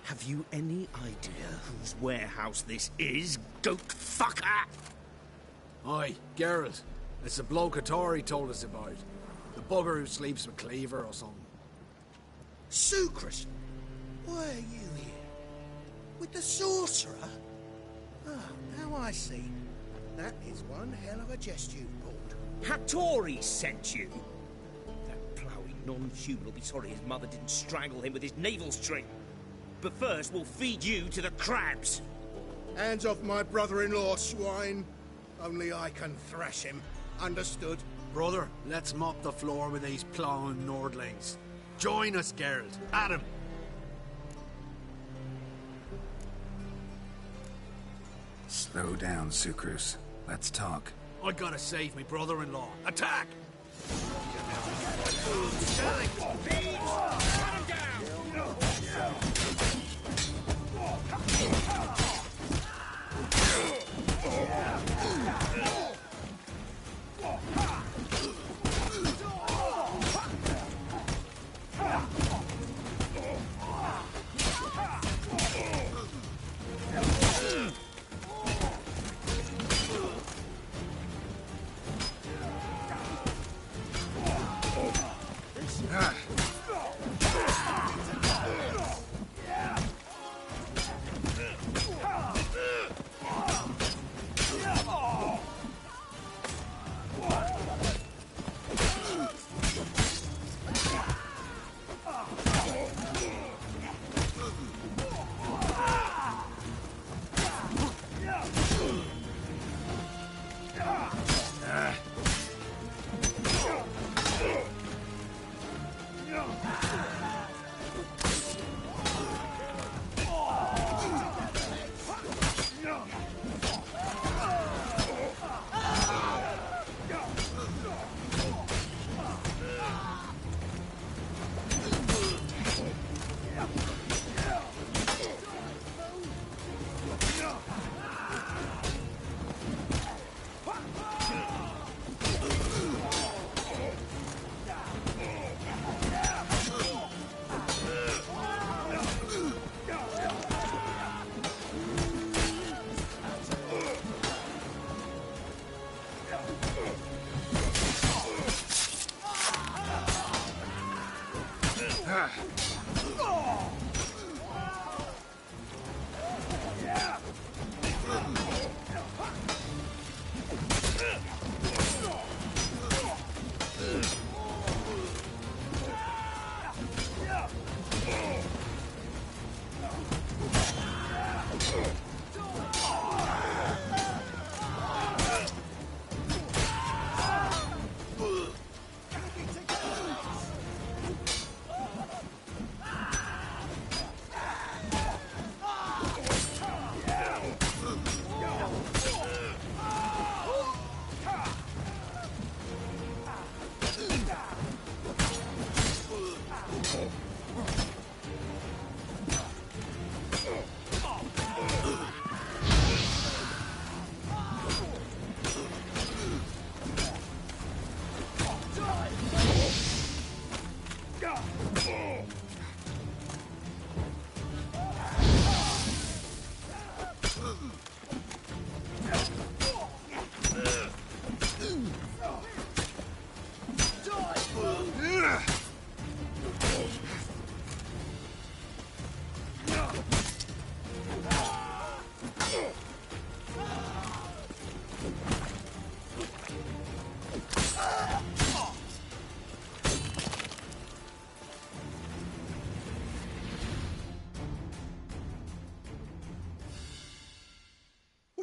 Have you any idea whose warehouse this is, goat fucker? Aye, Geralt. It's the bloke Atari told us about. The bugger who sleeps with Cleaver or something. Sucrus! Why are you here? With the sorcerer? Ah, now I see. That is one hell of a jest you've pulled. Hattori sent you? That ploughing non-human will be sorry his mother didn't strangle him with his navel string. But first, we'll feed you to the crabs. Hands off my brother-in-law, swine. Only I can thrash him. Understood? Brother, let's mop the floor with these ploughing Nordlings. Join us, Geralt. Adam. Slow down, Sucrus. Let's talk. I gotta save me brother-in-law. Attack!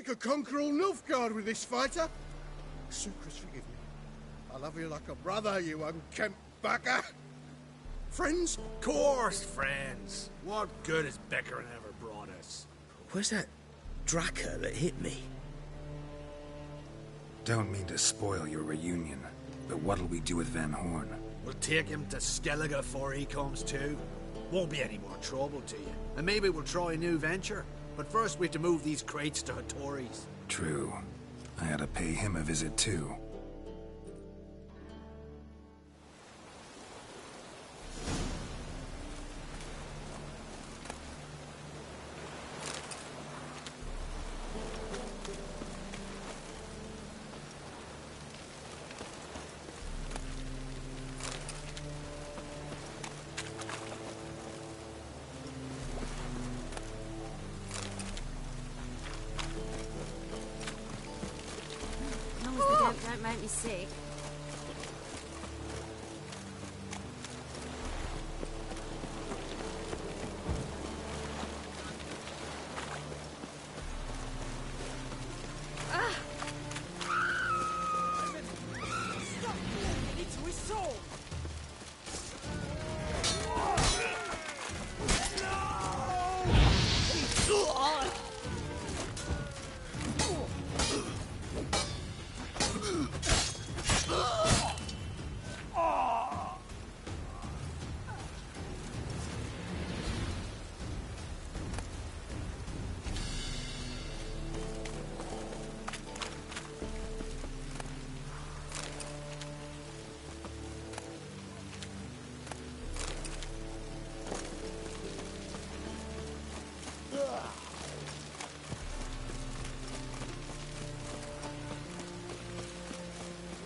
Could conquer all Nilfgaard with this fighter. Sucrus, forgive me. I love you like a brother, you unkempt bugger. Friends? Course, friends. What good has Beckerin ever brought us? Where's that Draka that hit me? Don't mean to spoil your reunion, but what'll we do with Van Horn? We'll take him to Skellige before he comes to. Won't be any more trouble to you. And maybe we'll try a new venture. But first we have to move these crates to Hattori's. True. I ought to pay him a visit too. Don't make me sick.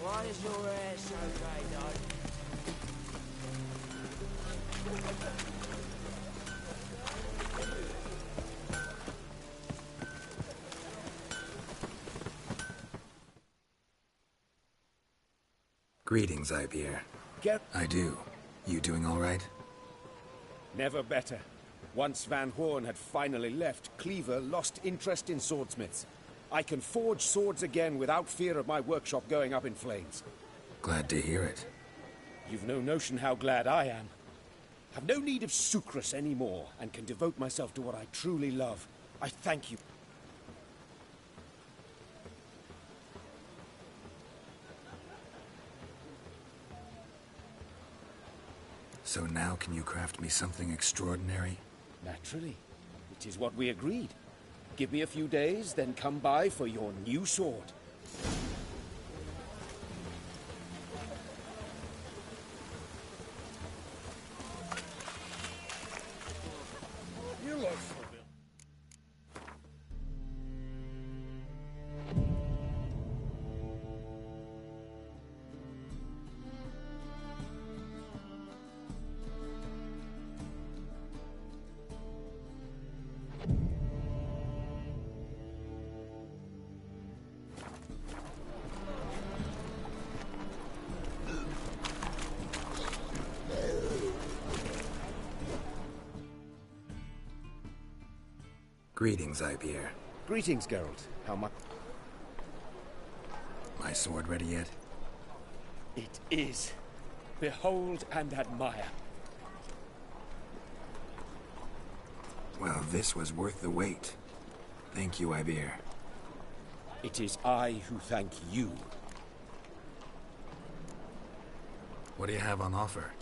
Why is your hair so grey, though? Greetings, Ipier. I do. You doing all right? Never better. Once Van Horn had finally left, Cleaver lost interest in swordsmiths. I can forge swords again without fear of my workshop going up in flames. Glad to hear it. You've no notion how glad I am. Have no need of Sucrus anymore, and can devote myself to what I truly love. I thank you. So now can you craft me something extraordinary? Naturally. It is what we agreed. Give me a few days, then come by for your new sword. You look Greetings, Ivier. Greetings, Geralt. How much? My sword ready yet? It is. Behold and admire. Well, this was worth the wait. Thank you, Ivier. It is I who thank you. What do you have on offer?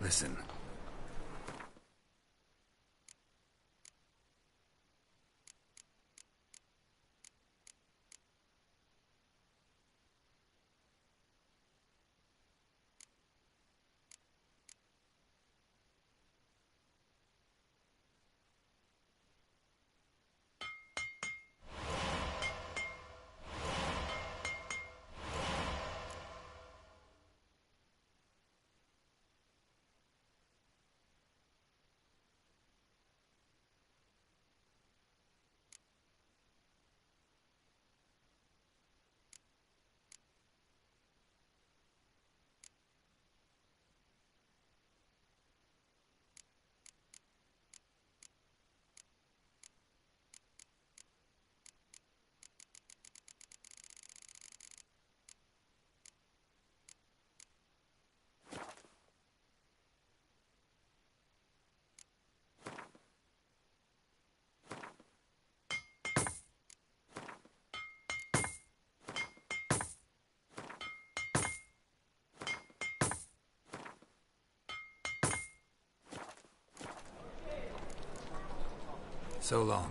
Listen. So long.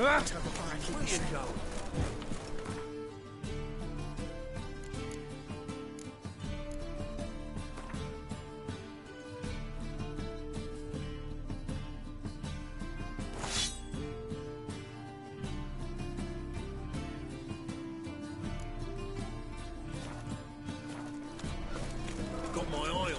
Where you go? Got my eye on you.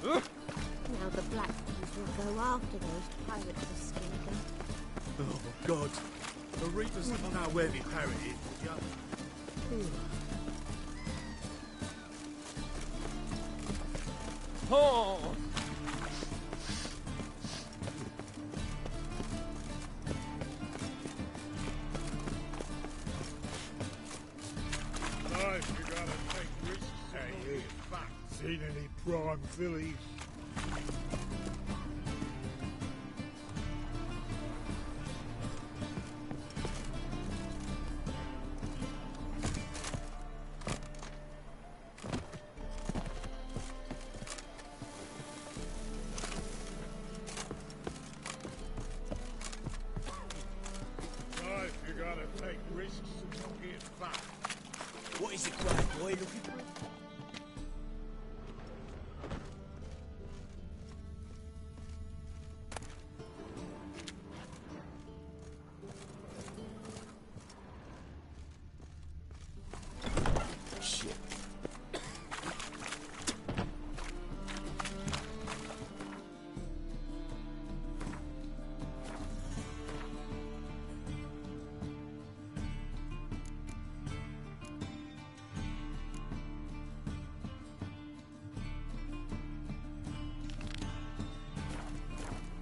Now the Black Ones will go after those pirates of Skinker. Oh, God. The Reapers wouldn't know where the parrot is, would you? Oh! Life, you gotta take risks. Hey, you fuck. Seen any prime fillies? Life, you gotta take risks and not get fucked. What is it, Grey Boy, looking for? Shit.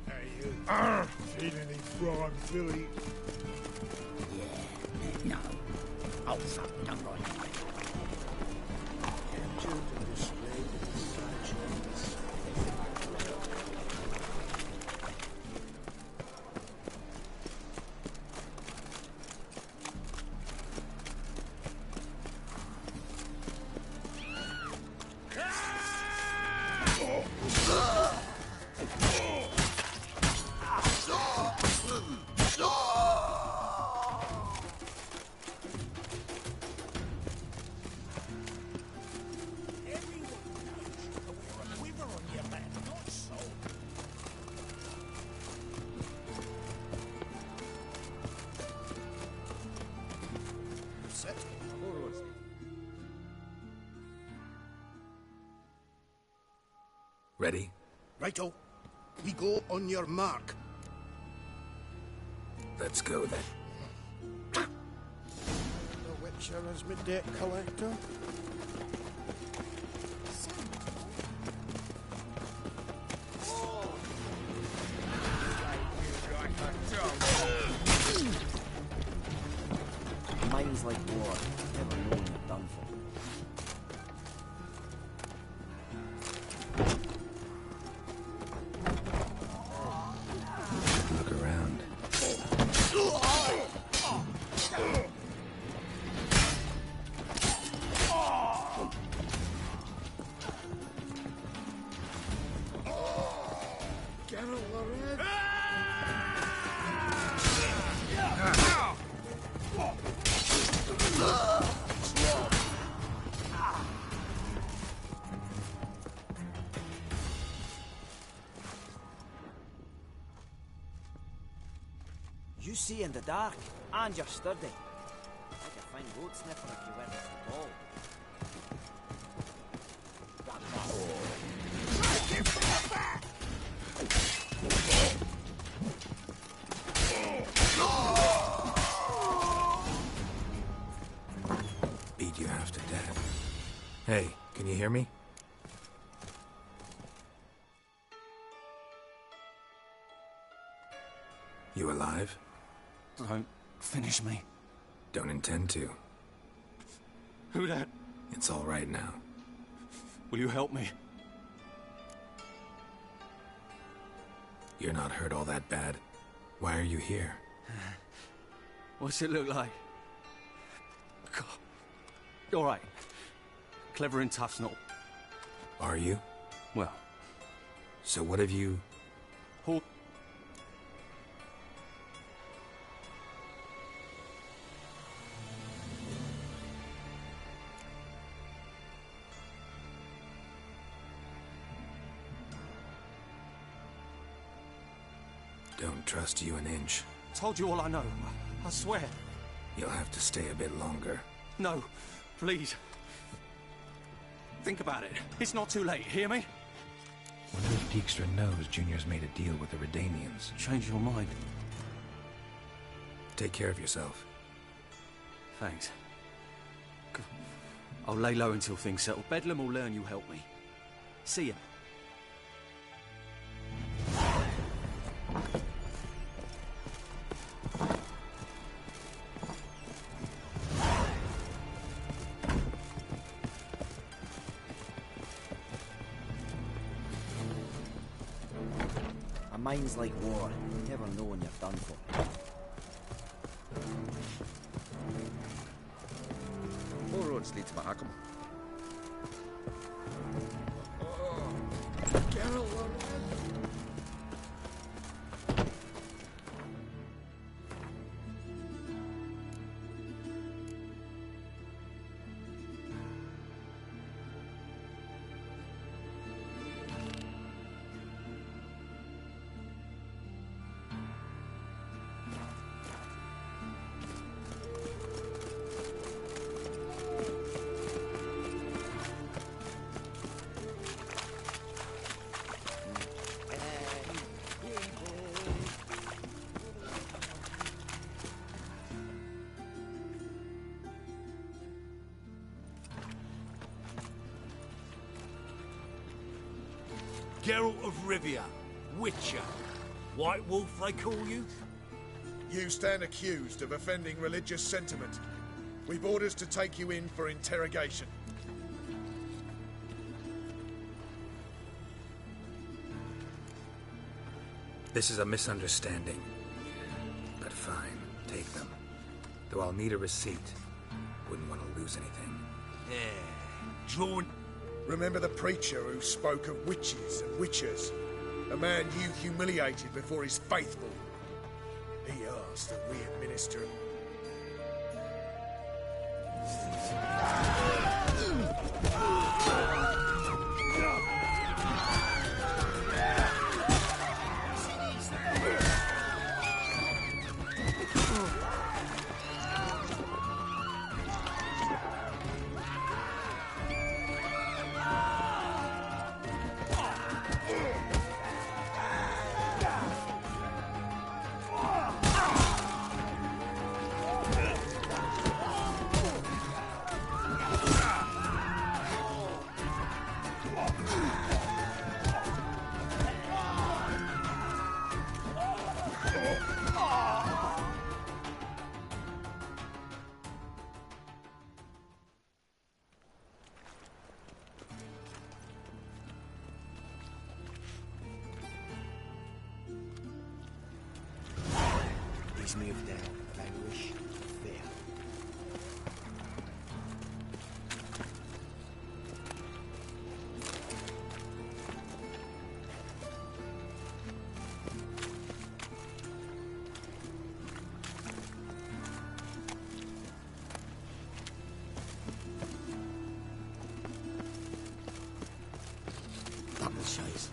Hey, you. Seen any prime fillies? Yeah, no. Oh, fuck, don't right. Ready? Righto. We go on your mark. Let's go then. The Witcher is my debt collector. Minds like blood. Never known you're done for. Look around. You see in the dark, and you're sturdy. Like a fine road sniffer if you weren't at all. Beat you half to death. Hey, can you hear me? alive? Don't finish me. Don't intend to. Who that? It's all right now. Will you help me? You're not hurt all that bad. Why are you here? What's it look like? God. All right. Clever and tough's not... Are you? Well... So what have you... Hold... Don't trust you an inch. Told you all I know. I swear. You'll have to stay a bit longer. No, please. Think about it. It's not too late, hear me? Wonder if Dijkstra knows Junior's made a deal with the Redanians. Change your mind. Take care of yourself. Thanks. I'll lay low until things settle. Bedlam will learn you help me. See ya. A mind's like war. You never know when you're done for. All roads lead to Mahakam. Geralt of Rivia, Witcher. White Wolf, they call you? You stand accused of offending religious sentiment. We've orders to take you in for interrogation. This is a misunderstanding. But fine, take them. Though I'll need a receipt. Wouldn't want to lose anything. Yeah, drawn... Remember the preacher who spoke of witches and witchers? A man you humiliated before his faithful. He asked that we administer... He's moved down of anguish and fear. Double chase.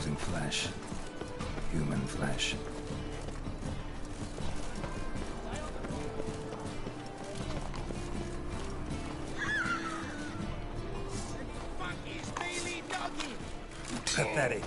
decomposing flesh. Human flesh. Pathetic.